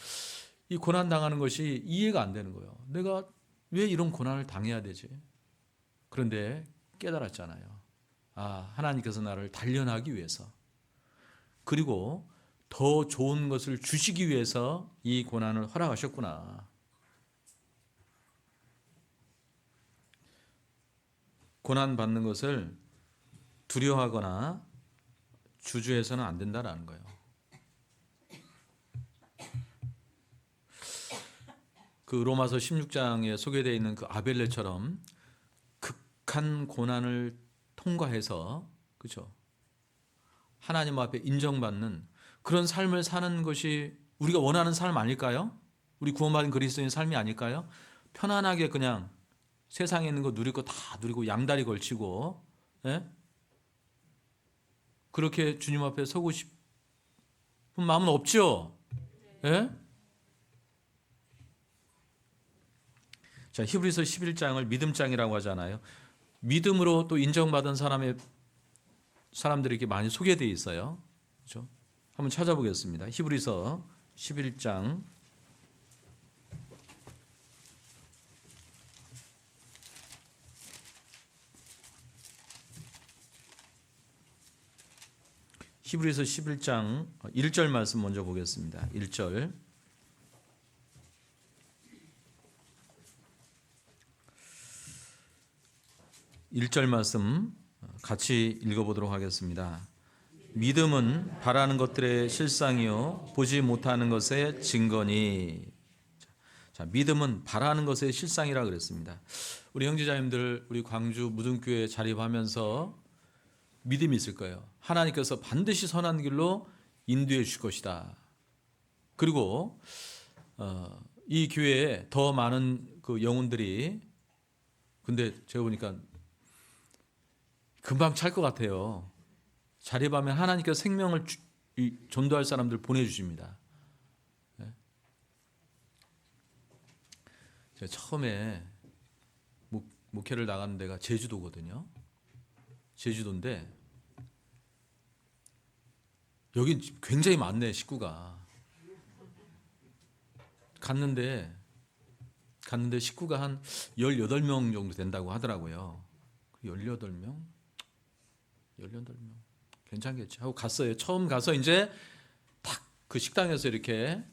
이 고난 당하는 것이 이해가 안 되는 거예요. 내가 왜 이런 고난을 당해야 되지? 그런데 깨달았잖아요. 아, 하나님께서 나를 단련하기 위해서 그리고 더 좋은 것을 주시기 위해서 이 고난을 허락하셨구나. 고난 받는 것을 두려워하거나 주저해서는 안 된다라는 거예요. 그 로마서 16장에 소개되어 있는 그 아벨레처럼 극한 고난을 통과해서 그렇죠? 하나님 앞에 인정받는 그런 삶을 사는 것이 우리가 원하는 삶 아닐까요? 우리 구원받은 그리스도인 삶이 아닐까요? 편안하게 그냥 세상에 있는 거 누릴 거 다 누리고 양다리 걸치고 예? 그렇게 주님 앞에 서고 싶은 마음은 없죠? 예? 자, 히브리서 11장을 믿음장이라고 하잖아요. 믿음으로 또 인정받은 사람들이 이렇게 많이 소개되어 있어요. 그렇죠? 한번 찾아보겠습니다. 히브리서 11장 11장 1절 말씀 먼저 보겠습니다. 1절. 말씀 같이 읽어보도록 하겠습니다. 믿음은 바라는 것들의 실상이요 보지 못하는 것의 증거니. 자, 믿음은 바라는 것의 실상이라 그랬습니다. 우리 형제자님들 우리 광주 무등교회 자립하면서 믿음이 있을 거예요. 하나님께서 반드시 선한 길로 인도해 주실 것이다. 그리고 이 교회에 더 많은 그 영혼들이 근데 제가 보니까 금방 찰 것 같아요. 자립하면 하나님께서 생명을 전도할 사람들 보내주십니다. 제가 처음에 목회를 나가는 데가 제주도거든요. 제주도인데 여기 굉장히 많네, 식구가. 갔는데 식구가 한 18명 정도 된다고 하더라고요. 18명? 괜찮겠지 하고 갔어요. 처음 가서 이제 딱 그 식당에서 이렇게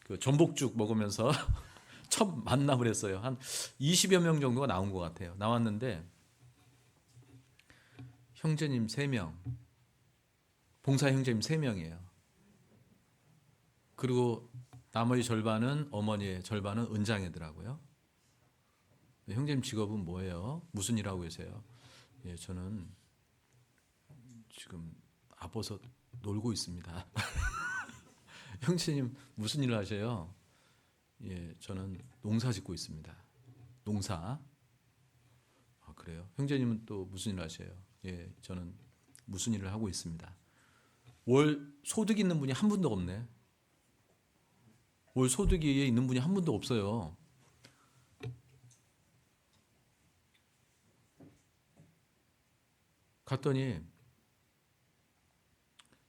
그 전복죽 먹으면서 첫 만남을 했어요. 한 20여 명 정도가 나온 것 같아요. 나왔는데 형제님 3명, 봉사 형제님 3명이에요. 그리고 나머지 절반은 어머니의, 절반은 은장이더라고요. 형제님 직업은 뭐예요? 무슨 일 하고 계세요? 예, 저는 지금 아파서 놀고 있습니다. 형제님 무슨 일을 하세요? 예, 저는 농사 짓고 있습니다. 농사. 아, 그래요? 형제님은 또 무슨 일을 하세요? 예, 저는 무슨 일을 하고 있습니다. 월 소득 있는 분이 한 분도 없네. 월 소득이 있는 분이 한 분도 없어요. 갔더니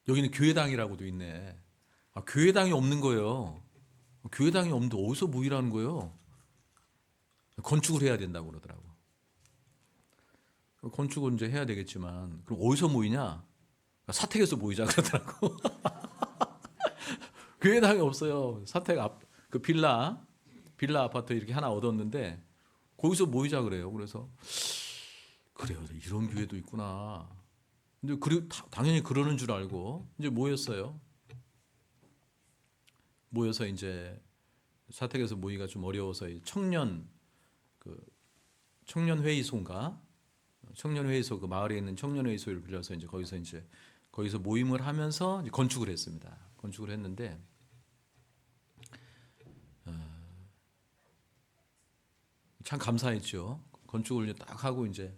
여기는 교회당이라고도 있네. 아, 교회당이 없는 거예요. 교회당이 없는데 어디서 모이라는 거예요? 건축을 해야 된다고 그러더라고. 건축을 이제 해야 되겠지만 그럼 어디서 모이냐? 사택에서 모이자 그러더라고. 교회당이 없어요. 사택 앞 그 빌라 아파트 이렇게 하나 얻었는데 거기서 모이자 그래요. 그래서 그래요. 이런 교회도 있구나. 근데 당연히 그러는 줄 알고 이제 모였어요. 모여서 이제 사택에서 모이기가 좀 어려워서 청년 회의소인가? 청년 회의소, 그 마을에 있는 청년 회의소를 빌려서 이제 거기서 모임을 하면서 이제 건축을 했습니다. 건축을 했는데 참 감사했죠. 건축을 이제 딱 하고 이제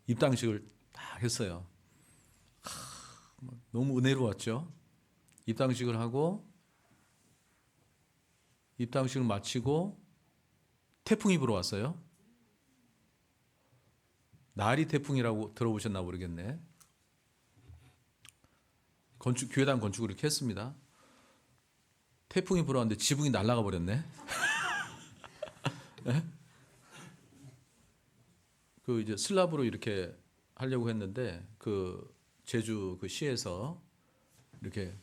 입당식을 딱 했어요. 너무 은혜로웠죠. 입당식을 마치고 태풍이 불어왔어요. 나리 태풍이라고 들어보셨나 모르겠네. 교회당 건축을 이렇게 했습니다. 태풍이 불어왔는데 지붕이 날아가 버렸네. 네? 그 이제 슬랍으로 이렇게 하려고 했는데 그 제주 그 시에서 이렇게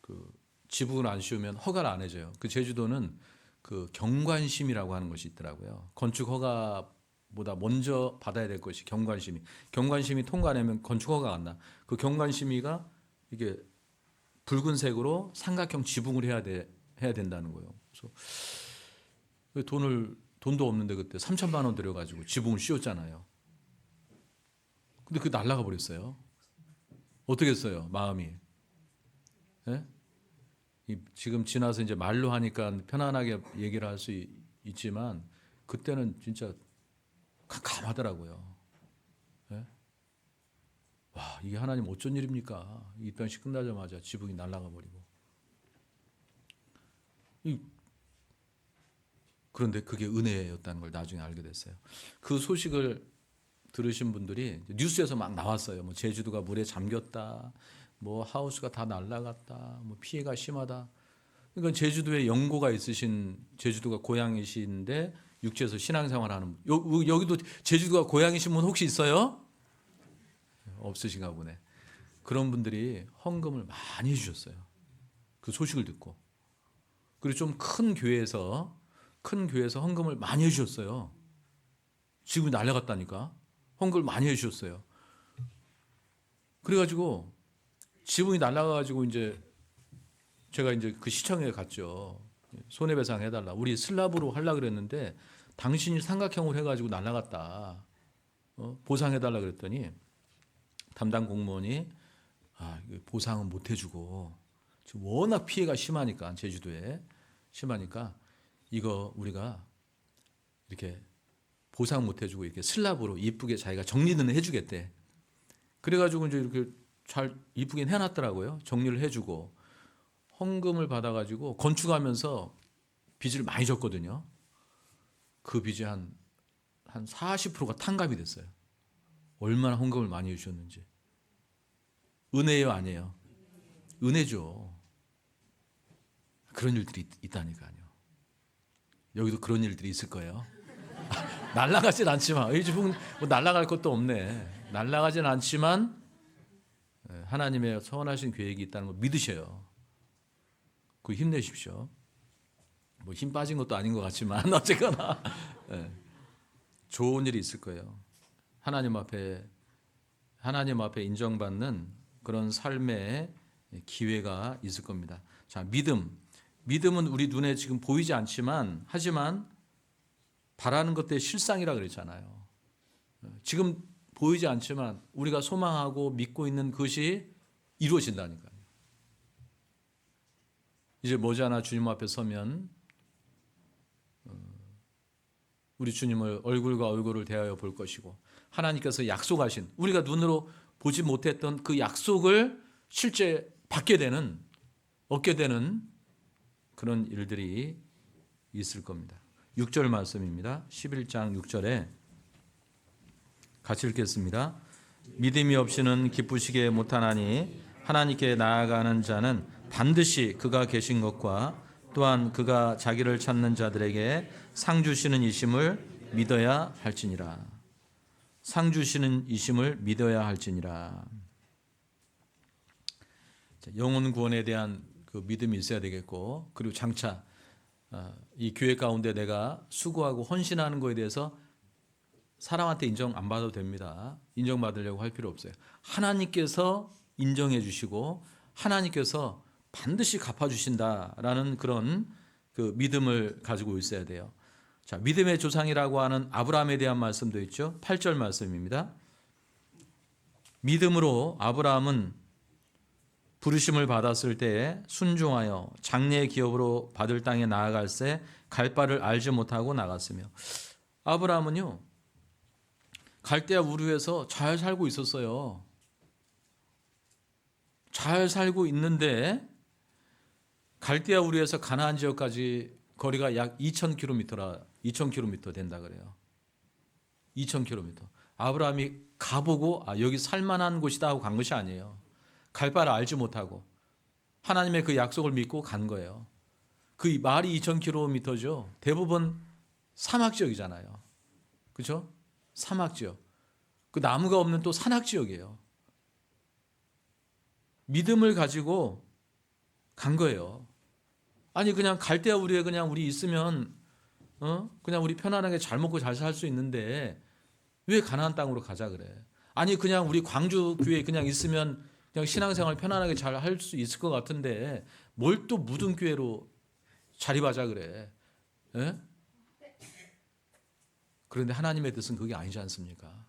그 지붕을 안 씌우면 허가를 안 해줘요. 그 제주도는 그 경관심이라고 하는 것이 있더라고요. 건축 허가보다 먼저 받아야 될 것이 경관심이. 경관심이 통과되면 건축 허가가 안 나. 그 경관심이가 이게 붉은색으로 삼각형 지붕을 해야 된다는 거예요. 그래서 돈도 없는데 그때 3천만 원 들여가지고 지붕을 씌웠잖아요. 근데 그게 날아가 버렸어요. 어떻게 했어요? 마음이. 예? 지금 지나서 이제 말로 하니까 편안하게 얘기를 할 수 있지만 그때는 진짜 캄캄하더라고요. 예? 와, 이게 하나님 어쩐 일입니까? 입단식 끝나자마자 지붕이 날아가 버리고. 그런데 그게 은혜였다는 걸 나중에 알게 됐어요. 그 소식을 들으신 분들이 뉴스에서 막 나왔어요. 뭐 제주도가 물에 잠겼다, 뭐 하우스가 다 날아갔다, 뭐 피해가 심하다. 그러니까 제주도에 연고가 있으신, 제주도가 고향이신데 육지에서 신앙생활하는 여기도 제주도가 고향이신 분 혹시 있어요? 없으신가 보네. 그런 분들이 헌금을 많이 해주셨어요. 그 소식을 듣고. 그리고 좀 큰 교회에서 헌금을 많이 해주셨어요. 지금 날아갔다니까. 헌금을 많이 해주셨어요. 그래가지고 지붕이 날아가가지고 이제 제가 이제 그 시청에 갔죠. 손해배상 해달라. 우리 슬랍으로 하려고 그랬는데 당신이 삼각형으로 해가지고 날아갔다. 보상해달라 그랬더니 담당 공무원이 보상은 못 해주고 지금 워낙 피해가 심하니까 제주도에 심하니까 이거 우리가 이렇게 보상 못 해주고 이렇게 슬랍으로 이쁘게 자기가 정리는 해주겠대. 그래가지고 이제 이렇게 잘 이쁘게 해놨더라고요. 정리를 해주고 헌금을 받아가지고 건축하면서 빚을 많이 졌거든요. 그 빚이 한 40%가 탕감이 됐어요. 얼마나 헌금을 많이 주셨는지. 은혜예요, 아니에요? 은혜죠. 그런 일들이 있다니까요. 여기도 그런 일들이 있을 거예요. 날아가진 않지만 이 집은 뭐 날아갈 것도 없네. 날아가진 않지만 하나님의 선하신 계획이 있다는 걸 믿으셔요. 그 힘내십시오. 뭐 힘 빠진 것도 아닌 것 같지만 어쨌거나 좋은 일이 있을 거예요. 하나님 앞에 인정받는 그런 삶의 기회가 있을 겁니다. 자, 믿음은 우리 눈에 지금 보이지 않지만 하지만 바라는 것들의 실상이라 그랬잖아요. 지금 보이지 않지만 우리가 소망하고 믿고 있는 것이 이루어진다니까요. 이제 머지않아 주님 앞에 서면 우리 주님을 얼굴과 얼굴을 대하여 볼 것이고 하나님께서 약속하신 우리가 눈으로 보지 못했던 그 약속을 실제 얻게 되는 그런 일들이 있을 겁니다. 6절 말씀입니다. 11장 6절에 같이 읽겠습니다. 믿음이 없이는 기쁘시게 못하나니 하나님께 나아가는 자는 반드시 그가 계신 것과 또한 그가 자기를 찾는 자들에게 상 주시는 이심을 믿어야 할지니라. 상 주시는 이심을 믿어야 할지니라. 영혼 구원에 대한 그 믿음이 있어야 되겠고, 그리고 장차 이 교회 가운데 내가 수고하고 헌신하는 것에 대해서 사람한테 인정 안 받아도 됩니다. 인정받으려고 할 필요 없어요. 하나님께서 인정해 주시고 하나님께서 반드시 갚아주신다라는 그런 그 믿음을 가지고 있어야 돼요. 자, 믿음의 조상이라고 하는 아브라함에 대한 말씀도 있죠. 8절 말씀입니다. 믿음으로 아브라함은 부르심을 받았을 때에 순종하여 장래의 기업으로 받을 땅에 나아갈새 갈 바를 알지 못하고 나갔으며, 아브라함은요 갈대아 우르에서 잘 살고 있었어요. 잘 살고 있는데 갈대아 우르에서 가나안 지역까지 거리가 약 2,000km 된다 그래요. 2,000km. 아브라함이 가보고 여기 살만한 곳이다 하고 간 것이 아니에요. 갈 바를 알지 못하고 하나님의 그 약속을 믿고 간 거예요. 그 말이 2,000km죠. 대부분 사막 지역이잖아요. 그렇죠? 사막 지역. 그 나무가 없는 또 산악 지역이에요. 믿음을 가지고 간 거예요. 아니 그냥 갈대아 우리에 그냥 우리 있으면 그냥 우리 편안하게 잘 먹고 잘 살 수 있는데 왜 가나안 땅으로 가자 그래? 아니 그냥 우리 광주 교회에 그냥 있으면 그냥 신앙생활 편안하게 잘 할 수 있을 것 같은데 뭘 또 무등 교회로 자립하자 그래? 에? 그런데 하나님의 뜻은 그게 아니지 않습니까?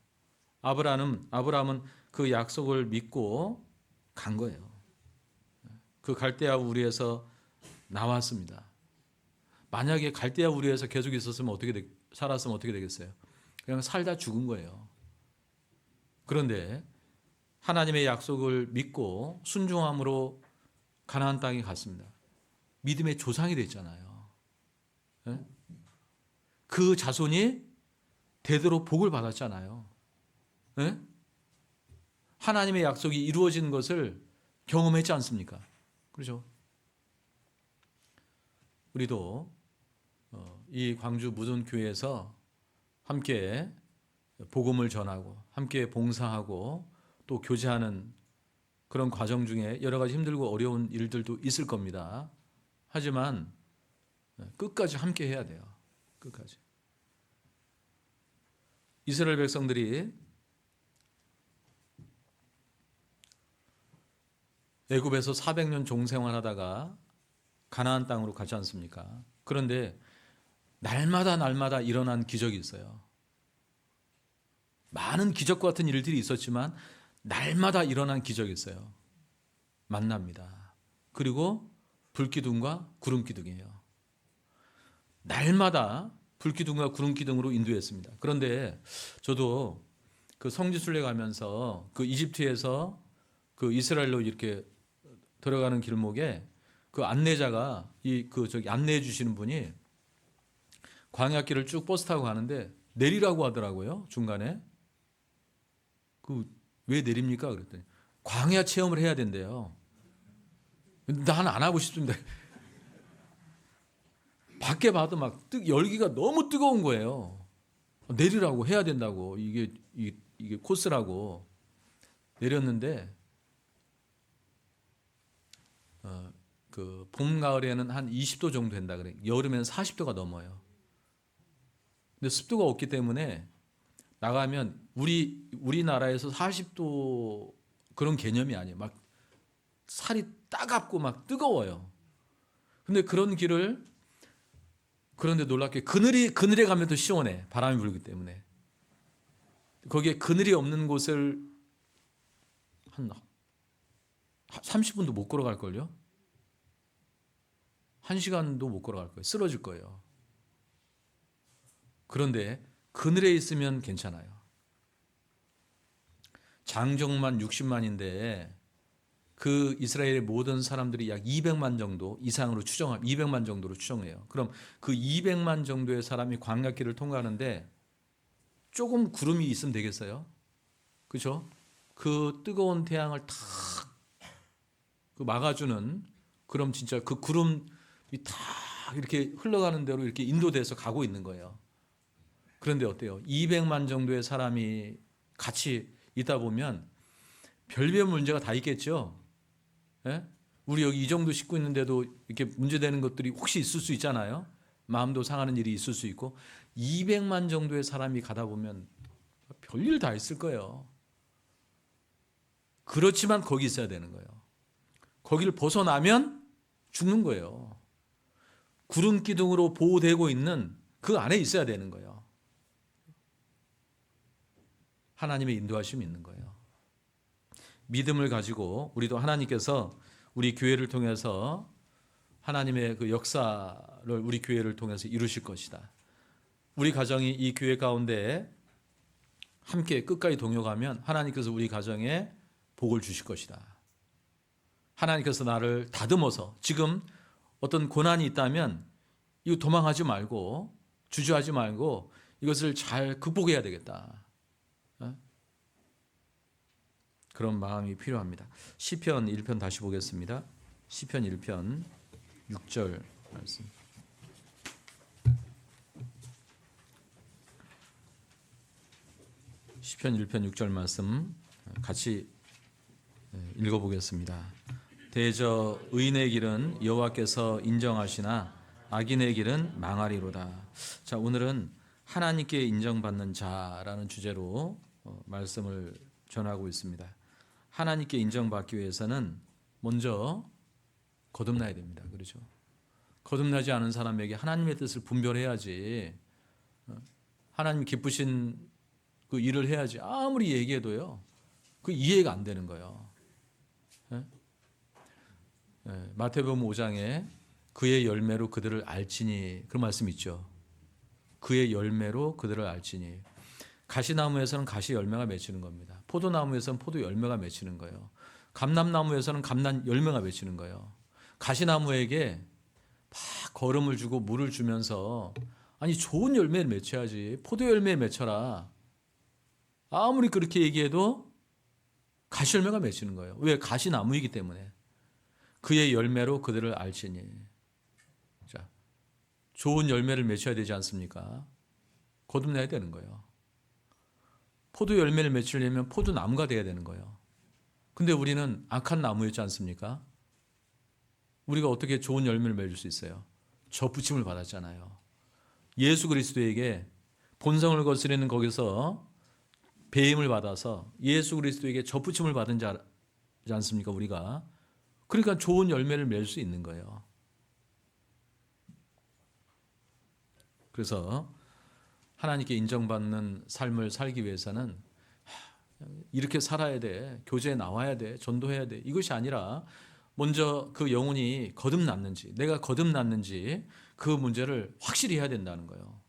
아브라함은 그 약속을 믿고 간 거예요. 그 갈대아 우리에서 나왔습니다. 만약에 갈대아 우리에서 계속 있었으면 살았으면 어떻게 되겠어요? 그냥 살다 죽은 거예요. 그런데 하나님의 약속을 믿고 순종함으로 가나안 땅에 갔습니다. 믿음의 조상이 됐잖아요. 그 자손이 대대로 복을 받았잖아요. 하나님의 약속이 이루어진 것을 경험했지 않습니까? 그렇죠? 우리도 이 광주 무등교회에서 함께 복음을 전하고 함께 봉사하고 또 교제하는 그런 과정 중에 여러 가지 힘들고 어려운 일들도 있을 겁니다. 하지만 끝까지 함께 해야 돼요. 끝까지. 이스라엘 백성들이 애굽에서 400년 종생활하다가 가나안 땅으로 가지 않습니까? 그런데 날마다 일어난 기적이 있어요. 많은 기적과 같은 일들이 있었지만 날마다 일어난 기적이 있어요. 만납니다. 그리고 불기둥과 구름기둥이에요. 날마다 불기둥과 구름기둥으로 인도했습니다. 그런데 저도 그 성지순례 가면서 그 이집트에서 그 이스라엘로 이렇게 들어가는 길목에 그 안내자가 저기 안내해 주시는 분이 광야길을 쭉 버스 타고 가는데 내리라고 하더라고요. 중간에. 왜 내립니까? 그랬더니 광야 체험을 해야 된대요. 난 안 하고 싶은데 밖에 봐도 막 열기가 너무 뜨거운 거예요. 내리라고 해야 된다고. 이게 코스라고. 내렸는데 그 봄 가을에는 한 20도 정도 된다 그래. 여름에는 40도가 넘어요. 근데 습도가 없기 때문에 나가면 우리나라에서 40도 그런 개념이 아니에요. 막 살이 따갑고 막 뜨거워요. 근데 그런 길을 그런데 놀랍게 그늘에 가면 더 시원해. 바람이 불기 때문에. 거기에 그늘이 없는 곳을 한 30분도 못 걸어갈 걸요. 1시간도 못 걸어갈 거예요. 쓰러질 거예요. 그런데 그늘에 있으면 괜찮아요. 장정만 60만인데 그 이스라엘의 모든 사람들이 약 200만 정도 이상으로 200만 정도로 추정해요. 그럼 그 200만 정도의 사람이 광야길을 통과하는데 조금 구름이 있으면 되겠어요? 그렇죠? 그 뜨거운 태양을 탁 막아주는, 그럼 진짜 그 구름이 다 이렇게 흘러가는 대로 이렇게 인도돼서 가고 있는 거예요. 그런데 어때요? 200만 정도의 사람이 같이 있다 보면 별별 문제가 다 있겠죠. 예? 우리 여기 이 정도 식구 있는데도 이렇게 문제되는 것들이 혹시 있을 수 있잖아요. 마음도 상하는 일이 있을 수 있고 200만 정도의 사람이 가다 보면 별일 다 있을 거예요. 그렇지만 거기 있어야 되는 거예요. 거기를 벗어나면 죽는 거예요. 구름 기둥으로 보호되고 있는 그 안에 있어야 되는 거예요. 하나님의 인도하심이 있는 거예요. 믿음을 가지고 우리도 하나님께서 우리 교회를 통해서 하나님의 그 역사를 우리 교회를 통해서 이루실 것이다. 우리 가정이 이 교회 가운데 함께 끝까지 동역하면 하나님께서 우리 가정에 복을 주실 것이다. 하나님께서 나를 다듬어서 지금 어떤 고난이 있다면 이거 도망하지 말고 주저하지 말고 이것을 잘 극복해야 되겠다. 그런 마음이 필요합니다. 시편 1편 다시 보겠습니다. 시편 1편 6절 말씀. 시편 1편 6절 말씀 같이 읽어보겠습니다. 대저 의인의 길은 여호와께서 인정하시나 악인의 길은 망하리로다. 자, 오늘은 하나님께 인정받는 자라는 주제로 말씀을 전하고 있습니다. 하나님께 인정받기 위해서는 먼저 거듭나야 됩니다. 그렇죠? 거듭나지 않은 사람에게 하나님의 뜻을 분별해야지, 하나님 기쁘신 그 일을 해야지 아무리 얘기해도요 그 이해가 안 되는 거예요. 마태복음 5장에 그의 열매로 그들을 알지니 그런 말씀 있죠. 그의 열매로 그들을 알지니. 가시나무에서는 가시 열매가 맺히는 겁니다. 포도나무에서는 포도 열매가 맺히는 거예요. 감람나무에서는 감람 열매가 맺히는 거예요. 가시나무에게 막 거름을 주고 물을 주면서 아니 좋은 열매를 맺혀야지, 포도 열매 맺혀라. 아무리 그렇게 얘기해도 가시 열매가 맺히는 거예요. 왜? 가시나무이기 때문에. 그의 열매로 그들을 알지니. 자, 좋은 열매를 맺혀야 되지 않습니까? 거듭나야 되는 거예요. 포도 열매를 맺히려면 포도나무가 돼야 되는 거예요. 근데 우리는 악한 나무였지 않습니까? 우리가 어떻게 좋은 열매를 맺을 수 있어요? 접붙임을 받았잖아요. 예수 그리스도에게 본성을 거스르는 거기서 배임을 받아서 예수 그리스도에게 접붙임을 받은 자지 않습니까? 우리가. 그러니까 좋은 열매를 맺을 수 있는 거예요. 그래서 하나님께 인정받는 삶을 살기 위해서는 이렇게 살아야 돼, 교제에 나와야 돼, 전도해야 돼, 이것이 아니라 먼저 그 영혼이 거듭났는지, 내가 거듭났는지 그 문제를 확실히 해야 된다는 거예요.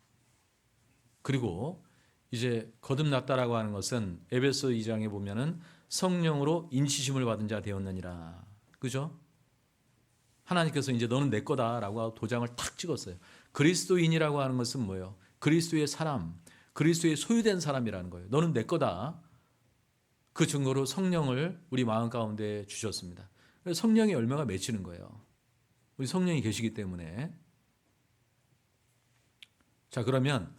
그리고 이제 거듭났다라고 하는 것은 에베소 2장에 보면은 성령으로 인치심을 받은 자 되었느니라. 그죠? 하나님께서 이제 너는 내 거다라고 하고 도장을 탁 찍었어요. 그리스도인이라고 하는 것은 뭐예요? 그리스도의 사람, 그리스도의 소유된 사람이라는 거예요. 너는 내 거다. 그 증거로 성령을 우리 마음 가운데 주셨습니다. 그래서 성령의 열매가 맺히는 거예요. 우리 성령이 계시기 때문에. 자, 그러면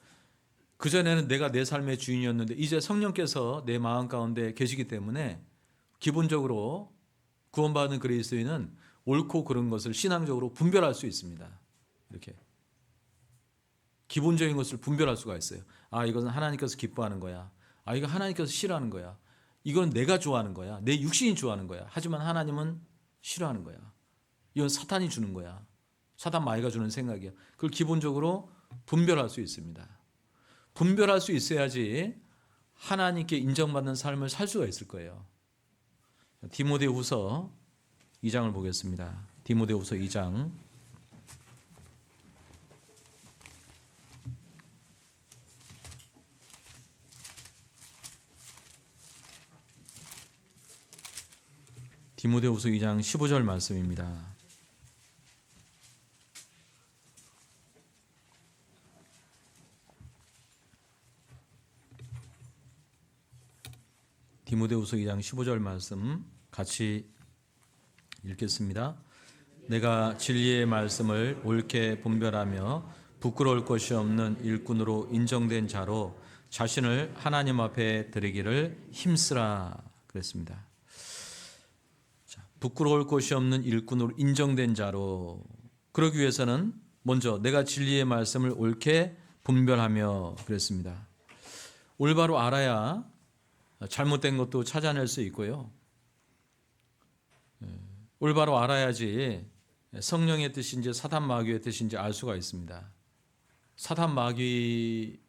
그전에는 내가 내 삶의 주인이었는데 이제 성령께서 내 마음 가운데 계시기 때문에 기본적으로 구원받은 그리스도인은 옳고 그른 것을 신앙적으로 분별할 수 있습니다. 이렇게 기본적인 것을 분별할 수가 있어요. 아, 이것은 하나님께서 기뻐하는 거야. 아, 이거 하나님께서 싫어하는 거야. 이건 내가 좋아하는 거야. 내 육신이 좋아하는 거야. 하지만 하나님은 싫어하는 거야. 이건 사탄이 주는 거야. 사탄 마귀가 주는 생각이야. 그걸 기본적으로 분별할 수 있습니다. 분별할 수 있어야지 하나님께 인정받는 삶을 살 수가 있을 거예요. 디모데후서 2장을 보겠습니다. 디모데후서 2장. 디모데후서 2장 15절 말씀입니다. 디모데후서 2장 15절 말씀 같이 읽겠습니다. 내가 진리의 말씀을 옳게 분별하며 부끄러울 것이 없는 일꾼으로 인정된 자로 자신을 하나님 앞에 드리기를 힘쓰라 그랬습니다. 자, 부끄러울 것이 없는 일꾼으로 인정된 자로, 그러기 위해서는 먼저 내가 진리의 말씀을 옳게 분별하며 그랬습니다. 올바로 알아야 잘못된 것도 찾아낼 수 있고요. 올바로 알아야지 성령의 뜻인지 사단 마귀의 뜻인지 알 수가 있습니다. 사단 마귀가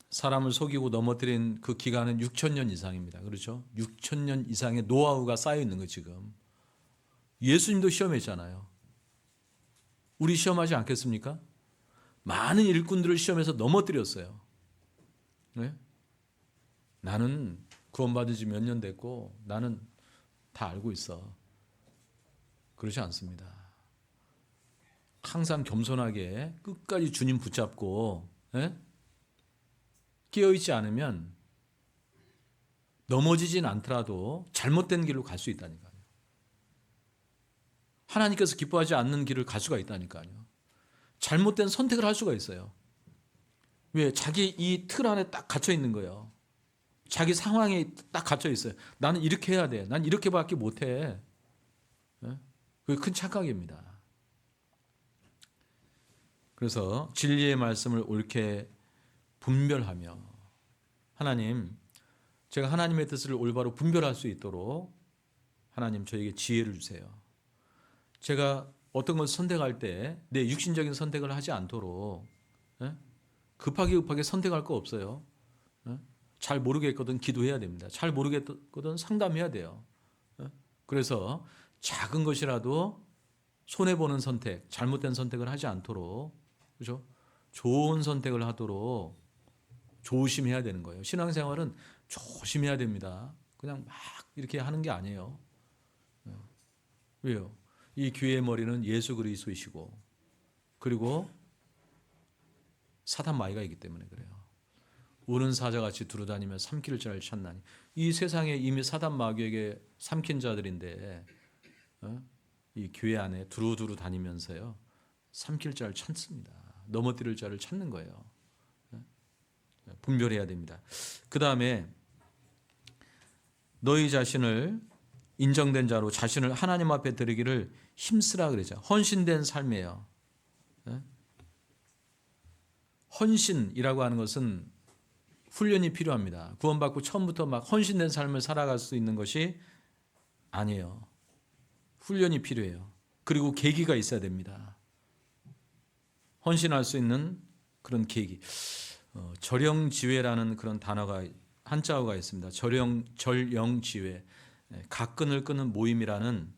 사람을 속이고 넘어뜨린 그 기간은 6,000년 이상입니다. 그렇죠? 6,000년 이상의 노하우가 쌓여 있는 거 지금. 예수님도 시험했잖아요. 우리 시험하지 않겠습니까? 많은 일꾼들을 시험해서 넘어뜨렸어요. 네? 나는 구원받은 지 몇 년 됐고 나는 다 알고 있어. 그렇지 않습니다. 항상 겸손하게 끝까지 주님 붙잡고 깨어있지 않으면 넘어지진 않더라도 잘못된 길로 갈 수 있다니까요. 하나님께서 기뻐하지 않는 길을 갈 수가 있다니까요. 잘못된 선택을 할 수가 있어요. 왜? 자기 이 틀 안에 딱 갇혀 있는 거예요. 자기 상황에 딱 갇혀 있어요. 나는 이렇게 해야 돼. 난 이렇게밖에 못해. 그게 큰 착각입니다. 그래서 진리의 말씀을 옳게 분별하며, 하나님, 제가 하나님의 뜻을 올바로 분별할 수 있도록 하나님 저에게 지혜를 주세요. 제가 어떤 것을 선택할 때 내 육신적인 선택을 하지 않도록 급하게 선택할 거 없어요. 잘 모르겠거든 기도해야 됩니다. 잘 모르겠거든 상담해야 돼요. 그래서 작은 것이라도 손해보는 선택, 잘못된 선택을 하지 않도록, 그렇죠? 좋은 선택을 하도록 조심해야 되는 거예요. 신앙생활은 조심해야 됩니다. 그냥 막 이렇게 하는 게 아니에요. 왜요? 이 귀의 머리는 예수 그리스도이시고, 그리고 사탄 마귀가 있기 때문에 그래요. 우는 사자같이 두루다니며 삼킬 자를 찾나니. 이 세상에 이미 사단 마귀에게 삼킨 자들인데 이 교회 안에 두루두루 다니면서요 삼킬 자를 찾습니다. 넘어뜨릴 자를 찾는 거예요. 분별해야 됩니다. 그 다음에 너희 자신을 인정된 자로 자신을 하나님 앞에 드리기를 힘쓰라 그러죠. 헌신된 삶이에요. 헌신이라고 하는 것은 훈련이 필요합니다. 구원받고 처음부터 막 헌신된 삶을 살아갈 수 있는 것이 아니에요. 훈련이 필요해요. 그리고 계기가 있어야 됩니다. 헌신할 수 있는 그런 계기. 절영지회라는 그런 단어가, 한자어가 있습니다. 절영지회, 각근을 끄는 모임이라는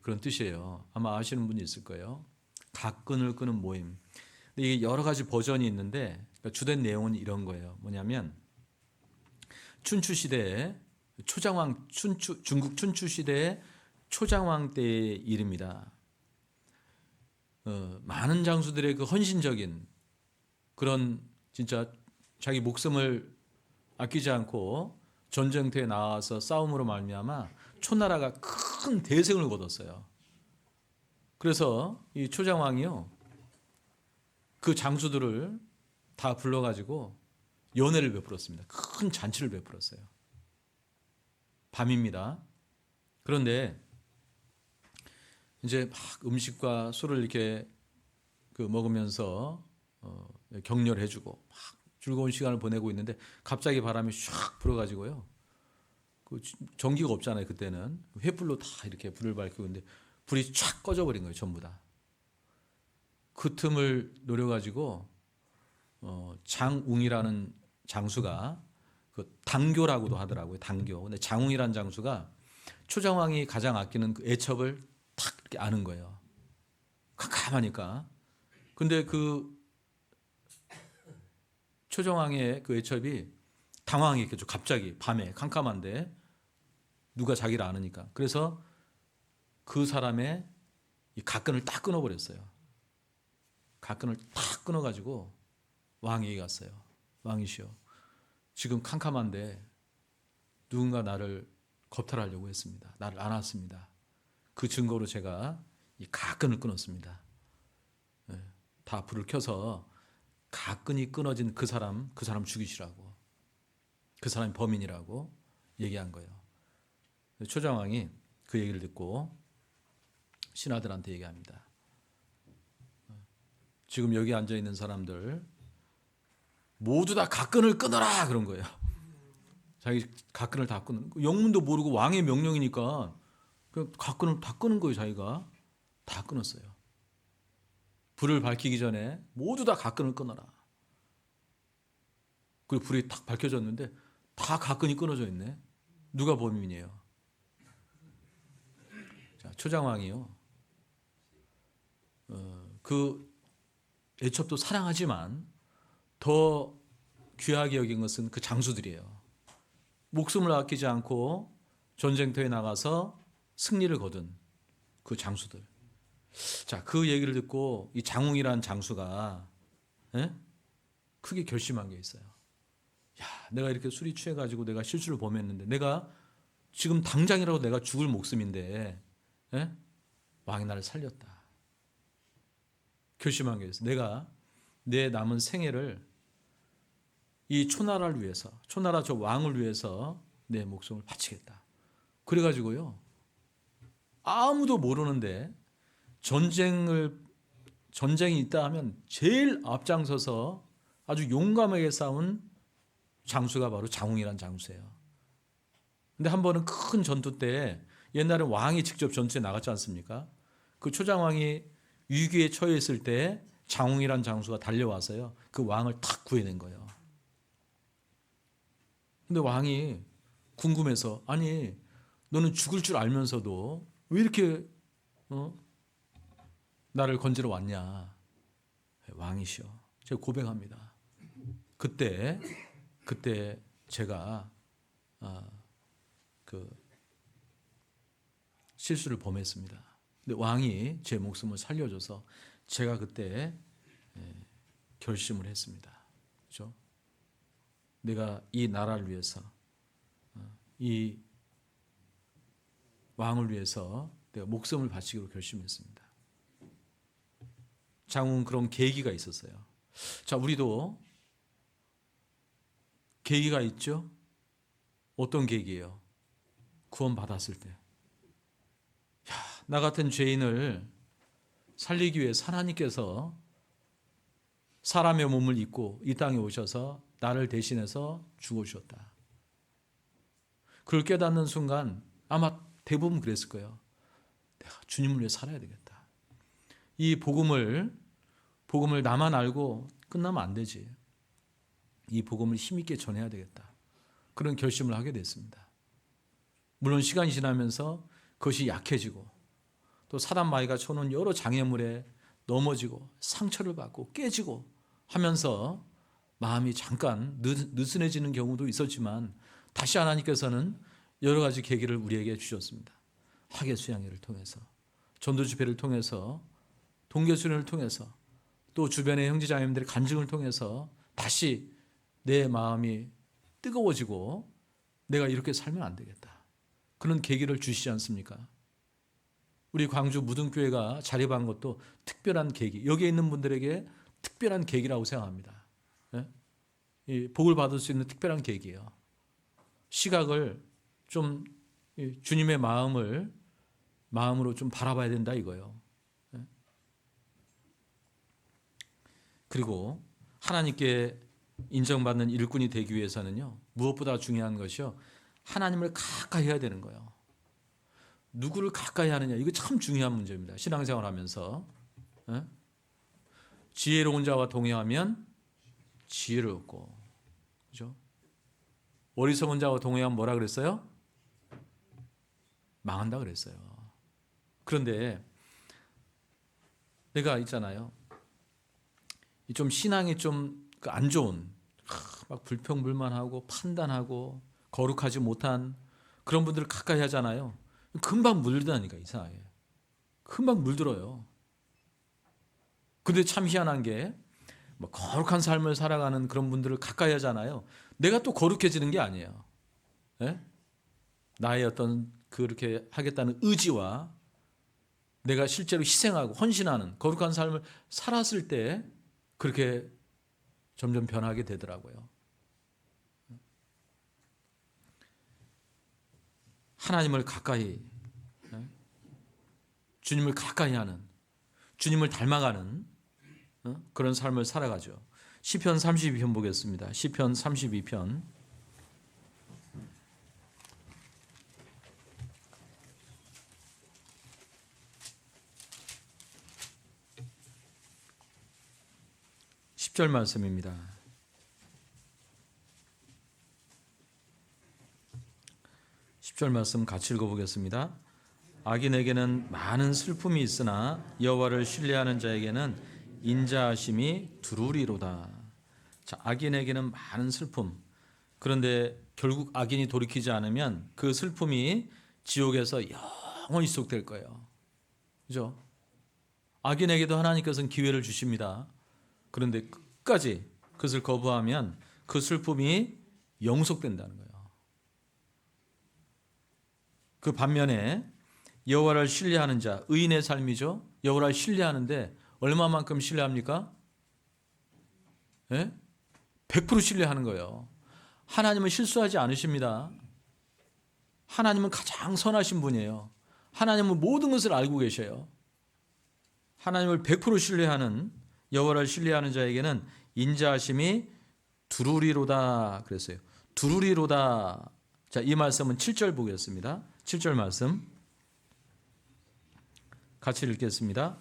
그런 뜻이에요. 아마 아시는 분이 있을 거예요. 각근을 끄는 모임. 이게 여러 가지 버전이 있는데 주된 내용은 이런 거예요. 뭐냐면 춘추 시대에 초장왕 중국 춘추 시대에 초장왕 때의 일입니다. 많은 장수들의 그 헌신적인 그런 진짜 자기 목숨을 아끼지 않고 전쟁터에 나와서 싸움으로 말미암아 초나라가 큰 대승을 거뒀어요. 그래서 이 초장왕이요, 그 장수들을 다 불러가지고 연회를 베풀었습니다. 큰 잔치를 베풀었어요. 밤입니다. 그런데 이제 막 음식과 술을 이렇게 먹으면서 격려해주고 막 즐거운 시간을 보내고 있는데 갑자기 바람이 샥 불어가지고요. 그 전기가 없잖아요. 그때는 횃불로 다 이렇게 불을 밝히고 있는데 불이 촥 꺼져버린 거예요. 전부 다. 그 틈을 노려가지고 장웅이라는 장수가, 그 당교라고도 하더라고요. 당교. 근데 장웅이라는 장수가 초장왕이 가장 아끼는 그 애첩을 탁 이렇게 아는 거예요. 캄캄하니까. 근데 그 초정왕의 그 애첩이 당황했겠죠. 갑자기 밤에 캄캄한데 누가 자기를 아느니까. 그래서 그 사람의 이 가끈을 딱 끊어버렸어요. 가끈을 딱 끊어가지고 왕에게 갔어요. 왕이시여, 지금 캄캄한데 누군가 나를 겁탈하려고 했습니다. 나를 안았습니다. 그 증거로 제가 이 가끈을 끊었습니다. 다 불을 켜서 가끈이 끊어진 그 사람 죽이시라고, 그 사람이 범인이라고 얘기한 거예요. 초장왕이 그 얘기를 듣고 신하들한테 얘기합니다. 지금 여기 앉아 있는 사람들 모두 다 가끈을 끊어라, 그런 거예요. 자기 가끈을 다 끊는, 영문도 모르고 왕의 명령이니까 그 가끈을 다 끄는 거예요. 자기가 다 끊었어요. 불을 밝히기 전에 모두 다 가끈을 끊어라. 그리고 불이 탁 밝혀졌는데 다 가끈이 끊어져 있네. 누가 범인이에요? 자, 초장왕이요, 그 애첩도 사랑하지만 더 귀하게 여긴 것은 그 장수들이에요. 목숨을 아끼지 않고 전쟁터에 나가서 승리를 거둔 그 장수들. 자, 그 얘기를 듣고 이 장웅이라는 장수가 크게 결심한 게 있어요. 야, 내가 이렇게 술이 취해가지고 내가 실수를 범했는데, 내가 지금 당장이라도 내가 죽을 목숨인데 왕이 나를 살렸다. 결심한 게 있어요. 내가 내 남은 생애를 이 초나라를 위해서, 초나라 저 왕을 위해서 내 목숨을 바치겠다. 그래가지고요, 아무도 모르는데 전쟁이 있다 하면 제일 앞장서서 아주 용감하게 싸운 장수가 바로 장웅이란 장수예요. 근데 한 번은 큰 전투 때, 옛날에 왕이 직접 전투에 나갔지 않습니까? 그 초장왕이 위기에 처했을 때 장웅이란 장수가 달려와서요, 그 왕을 탁 구해낸 거예요. 근데 왕이 궁금해서, 아니 너는 죽을 줄 알면서도 왜 이렇게 나를 건지러 왔냐? 왕이시여, 제가 고백합니다. 그때 제가 그 실수를 범했습니다. 근데 왕이 제 목숨을 살려줘서 제가 그때 결심을 했습니다. 그렇죠? 내가 이 나라를 위해서, 이 왕을 위해서 내가 목숨을 바치기로 결심했습니다. 장웅은 그런 계기가 있었어요. 자, 우리도 계기가 있죠? 어떤 계기예요? 구원 받았을 때. 야, 나 같은 죄인을 살리기 위해 하나님께서 사람의 몸을 입고 이 땅에 오셔서 나를 대신해서 죽어주셨다. 그걸 깨닫는 순간 아마 대부분 그랬을 거예요. 내가 주님을 위해 살아야 되겠다. 이 복음을 나만 알고 끝나면 안 되지. 이 복음을 힘있게 전해야 되겠다. 그런 결심을 하게 됐습니다. 물론 시간이 지나면서 그것이 약해지고, 또 사단 마귀가 쳐놓은 여러 장애물에 넘어지고 상처를 받고 깨지고 하면서 마음이 잠깐 느슨해지는 경우도 있었지만, 다시 하나님께서는 여러 가지 계기를 우리에게 주셨습니다. 학예 수양회를 통해서, 전도 집회를 통해서, 동계 수련을 통해서, 또 주변의 형제자매들의 간증을 통해서 다시 내 마음이 뜨거워지고 내가 이렇게 살면 안 되겠다, 그런 계기를 주시지 않습니까? 우리 광주 무등교회가 자립한 것도 특별한 계기, 여기에 있는 분들에게 특별한 계기라고 생각합니다. 이 복을 받을 수 있는 특별한 계기예요. 시각을 좀 주님의 마음으로 좀 바라봐야 된다 이거예요. 그리고 하나님께 인정받는 일꾼이 되기 위해서는요, 무엇보다 중요한 것이요, 하나님을 가까이 해야 되는 거예요. 누구를 가까이 하느냐, 이거 참 중요한 문제입니다. 신앙생활 하면서 지혜로운 자와 동행하면 지혜를 얻고, 그죠? 어리석은 자와 동행하면 뭐라 그랬어요? 망한다 그랬어요. 그런데 내가 있잖아요, 좀 신앙이 좀 안 좋은, 막 불평불만하고 판단하고 거룩하지 못한 그런 분들을 가까이 하잖아요. 금방 물들다니까, 이상하게. 금방 물들어요. 근데 참 희한한 게, 뭐 거룩한 삶을 살아가는 그런 분들을 가까이 하잖아요. 내가 또 거룩해지는 게 아니에요. 예? 나의 어떤 그렇게 하겠다는 의지와 내가 실제로 희생하고 헌신하는 거룩한 삶을 살았을 때 그렇게 점점 변하게 되더라고요. 하나님을 가까이, 주님을 가까이 하는, 주님을 닮아가는 그런 삶을 살아가죠. 시편 32편 보겠습니다. 시편 32편 10절 말씀입니다. 10절 말씀 같이 읽어보겠습니다. 악인에게는 많은 슬픔이 있으나 여호와를 신뢰하는 자에게는 인자하심이 두루리로다. 자, 악인에게는 많은 슬픔. 그런데 결국 악인이 돌이키지 않으면 그 슬픔이 지옥에서 영원히 지속될 거예요. 그죠? 악인에게도 하나님께서는 기회를 주십니다. 그런데 끝까지 그것을 거부하면 그 슬픔이 영속된다는 거예요. 그 반면에 여호와를 신뢰하는 자, 의인의 삶이죠. 여호와를 신뢰하는데 얼마만큼 신뢰합니까? 100% 신뢰하는 거예요. 하나님은 실수하지 않으십니다. 하나님은 가장 선하신 분이에요. 하나님은 모든 것을 알고 계셔요. 하나님을 100% 신뢰하는, 여호와를 신뢰하는 자에게는 인자하심이 두루리로다 그랬어요. 두루리로다. 자, 이 말씀은 7절 보겠습니다. 7절 말씀 같이 읽겠습니다.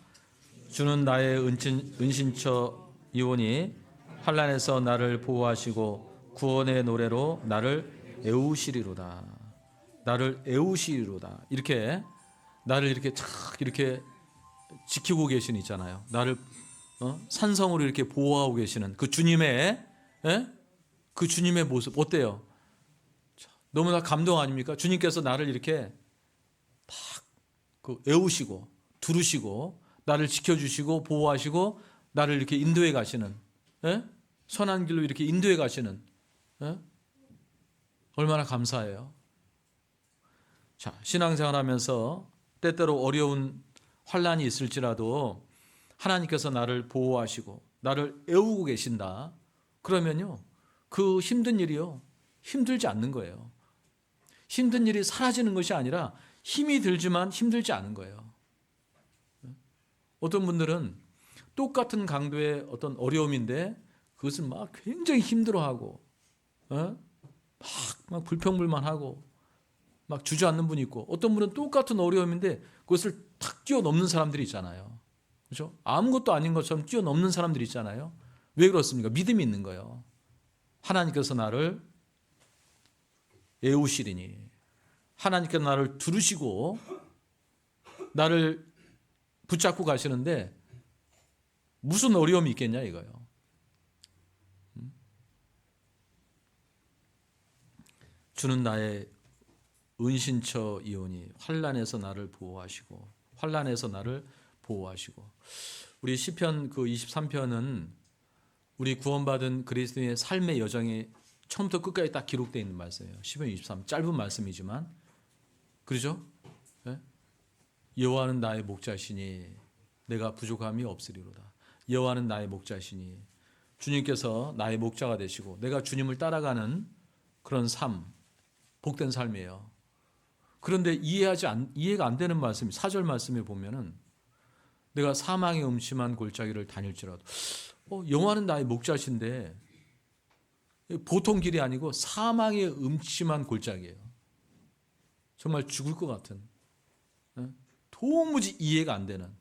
주는 나의 은신처 이오니 환난에서 나를 보호하시고 구원의 노래로 나를 애우시리로다. 나를 애우시리로다. 이렇게 나를 이렇게 착 이렇게 지키고 계신 있잖아요. 나를 산성으로 이렇게 보호하고 계시는 그 주님의 그 주님의 모습 어때요? 너무나 감동 아닙니까? 주님께서 나를 이렇게 딱 그 애우시고 두르시고 나를 지켜주시고 보호하시고 나를 이렇게 인도해 가시는, 선한 길로 이렇게 인도해 가시는, 얼마나 감사해요. 자, 신앙생활하면서 때때로 어려운 환난이 있을지라도 하나님께서 나를 보호하시고 나를 애우고 계신다. 그러면요, 그 힘든 일이요, 힘들지 않는 거예요. 힘든 일이 사라지는 것이 아니라 힘이 들지만 힘들지 않은 거예요. 어떤 분들은 똑같은 강도의 어떤 어려움인데 그것을 막 굉장히 힘들어하고 막 불평불만하고 막 주저앉는 분이 있고, 어떤 분은 똑같은 어려움인데 그것을 탁 뛰어넘는 사람들이 있잖아요. 그렇죠? 아무것도 아닌 것처럼 뛰어넘는 사람들이 있잖아요. 왜 그렇습니까? 믿음이 있는 거예요. 하나님께서 나를 애우시리니, 하나님께서 나를 두르시고 나를 붙잡고 가시는데 무슨 어려움이 있겠냐 이거예요. 주는 나의 은신처이오니 환난에서 나를 보호하시고 환난에서 나를 보호하시고. 우리 시편 그 23편은 우리 구원받은 그리스도인의 삶의 여정이 처음부터 끝까지 딱 기록되어 있는 말씀이에요. 시편 23 짧은 말씀이지만 그렇죠? 네? 여호와는 나의 목자시니 내가 부족함이 없으리로다. 여호와는 나의 목자시니 주님께서 나의 목자가 되시고 내가 주님을 따라가는 그런 삶, 복된 삶이에요. 그런데 이해가 안 되는 말씀이 4절 말씀에 보면은 내가 사망의 음침한 골짜기를 다닐지라도 여호와는 나의 목자신데 보통 길이 아니고 사망의 음침한 골짜기예요. 정말 죽을 것 같은, 도무지 이해가 안 되는,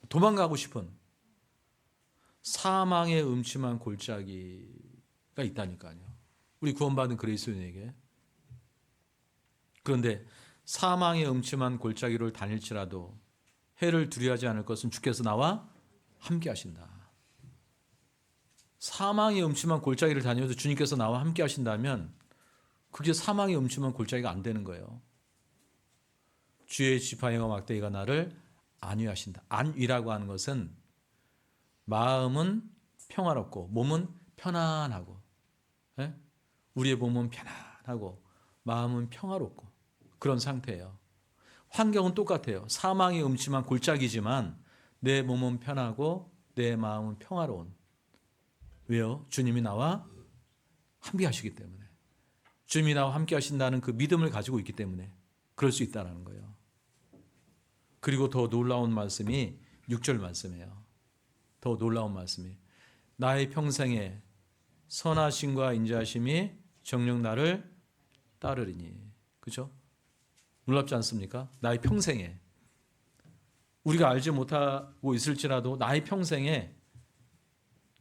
도망가고 싶은 사망의 음침한 골짜기가 있다니까요. 우리 구원받은 그리스도인에게. 그런데 사망의 음침한 골짜기를 다닐지라도 해를 두려워하지 않을 것은 주께서 나와 함께 하신다. 사망의 음침한 골짜기를 다녀도 주님께서 나와 함께 하신다면 그게 사망의 음침한 골짜기가 안 되는 거예요. 주의 지팡이와 막대기가 나를 안위하신다. 안위라고 하는 것은 마음은 평화롭고 몸은 편안하고, 우리의 몸은 편안하고 마음은 평화롭고 그런 상태예요. 환경은 똑같아요. 사망의 음침한 골짜기지만 내 몸은 편하고 내 마음은 평화로운. 왜요? 주님이 나와 함께 하시기 때문에. 주님이 나와 함께 하신다는 그 믿음을 가지고 있기 때문에 그럴 수 있다는 거예요. 그리고 더 놀라운 말씀이 6절 말씀이에요. 더 놀라운 말씀이 나의 평생에 선하심과 인자하심이 정녕 나를 따르리니. 그렇죠? 놀랍지 않습니까? 나의 평생에 우리가 알지 못하고 있을지라도 나의 평생에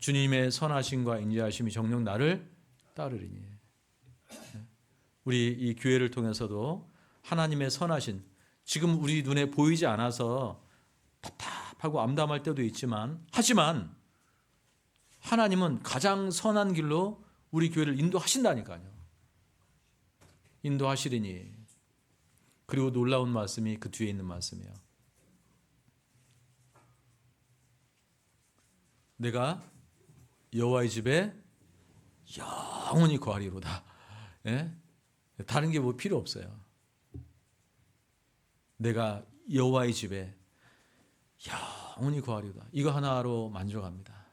주님의 선하심과 인자하심이 정녕 나를 따르리니. 우리 이 교회를 통해서도 하나님의 선하신, 지금 우리 눈에 보이지 않아서 답답하고 암담할 때도 있지만, 하지만 하나님은 가장 선한 길로 우리 교회를 인도하신다니까요. 인도하시리니. 그리고 놀라운 말씀이 그 뒤에 있는 말씀이에요. 내가 여호와의 집에 영원히 거하리로다. 다른 게 뭐 필요 없어요. 내가 여호와의 집에 영원히 거하리로다. 이거 하나로 만족합니다.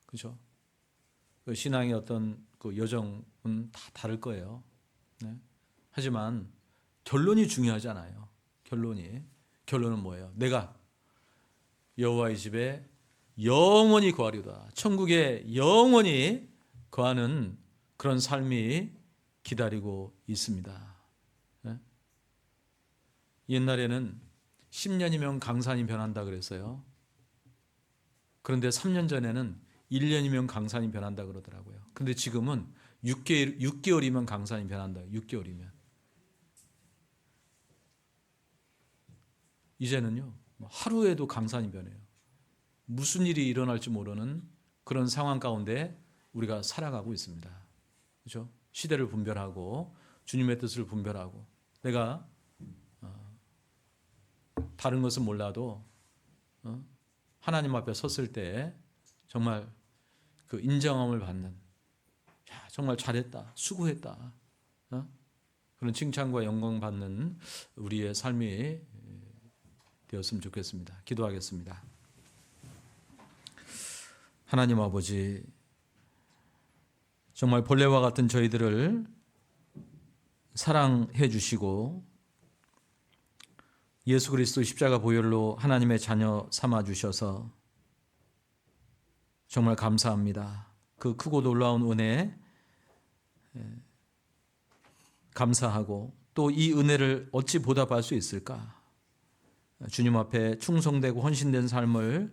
그렇죠? 그 신앙의 어떤 그 여정은 다 다를 거예요. 하지만 결론이 중요하잖아요. 결론은 뭐예요? 내가 여호와의 집에 영원히 거하리로다. 천국에 영원히 거하는 그런 삶이 기다리고 있습니다. 옛날에는 10년이면 강산이 변한다 그랬어요. 그런데 3년 전에는 1년이면 강산이 변한다 그러더라고요. 그런데 지금은 6개월이면 강산이 변한다. 6개월이면. 이제는요, 하루에도 강산이 변해요. 무슨 일이 일어날지 모르는 그런 상황 가운데 우리가 살아가고 있습니다. 그렇죠? 시대를 분별하고 주님의 뜻을 분별하고 내가 다른 것은 몰라도 하나님 앞에 섰을 때 정말 그 인정함을 받는, 정말 잘했다, 수고했다, 그런 칭찬과 영광 받는 우리의 삶이 되었으면 좋겠습니다. 기도하겠습니다. 하나님 아버지, 정말 벌레와 같은 저희들을 사랑해 주시고 예수 그리스도 십자가 보혈로 하나님의 자녀 삼아 주셔서 정말 감사합니다. 그 크고 놀라운 은혜에 감사하고 또 이 은혜를 어찌 보답할 수 있을까? 주님 앞에 충성되고 헌신된 삶을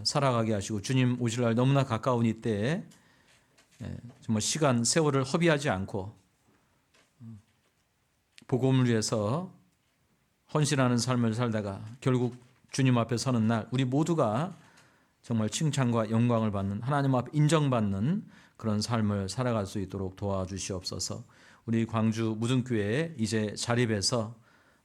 살아가게 하시고 주님 오실 날 너무나 가까운 이때에 정말 시간, 세월을 허비하지 않고 복음을 위해서 헌신하는 삶을 살다가 결국 주님 앞에 서는 날 우리 모두가 정말 칭찬과 영광을 받는, 하나님 앞에 인정받는 그런 삶을 살아갈 수 있도록 도와주시옵소서. 우리 광주 무등교회에 이제 자립해서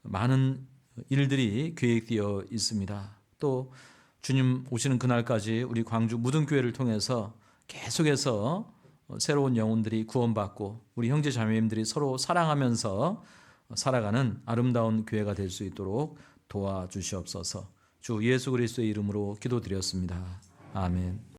많은 일들이 계획되어 있습니다. 또 주님 오시는 그날까지 우리 광주 무등교회를 통해서 계속해서 새로운 영혼들이 구원받고 우리 형제 자매님들이 서로 사랑하면서 살아가는 아름다운 교회가 될 수 있도록 도와주시옵소서. 주 예수 그리스도의 이름으로 기도드렸습니다. 아멘.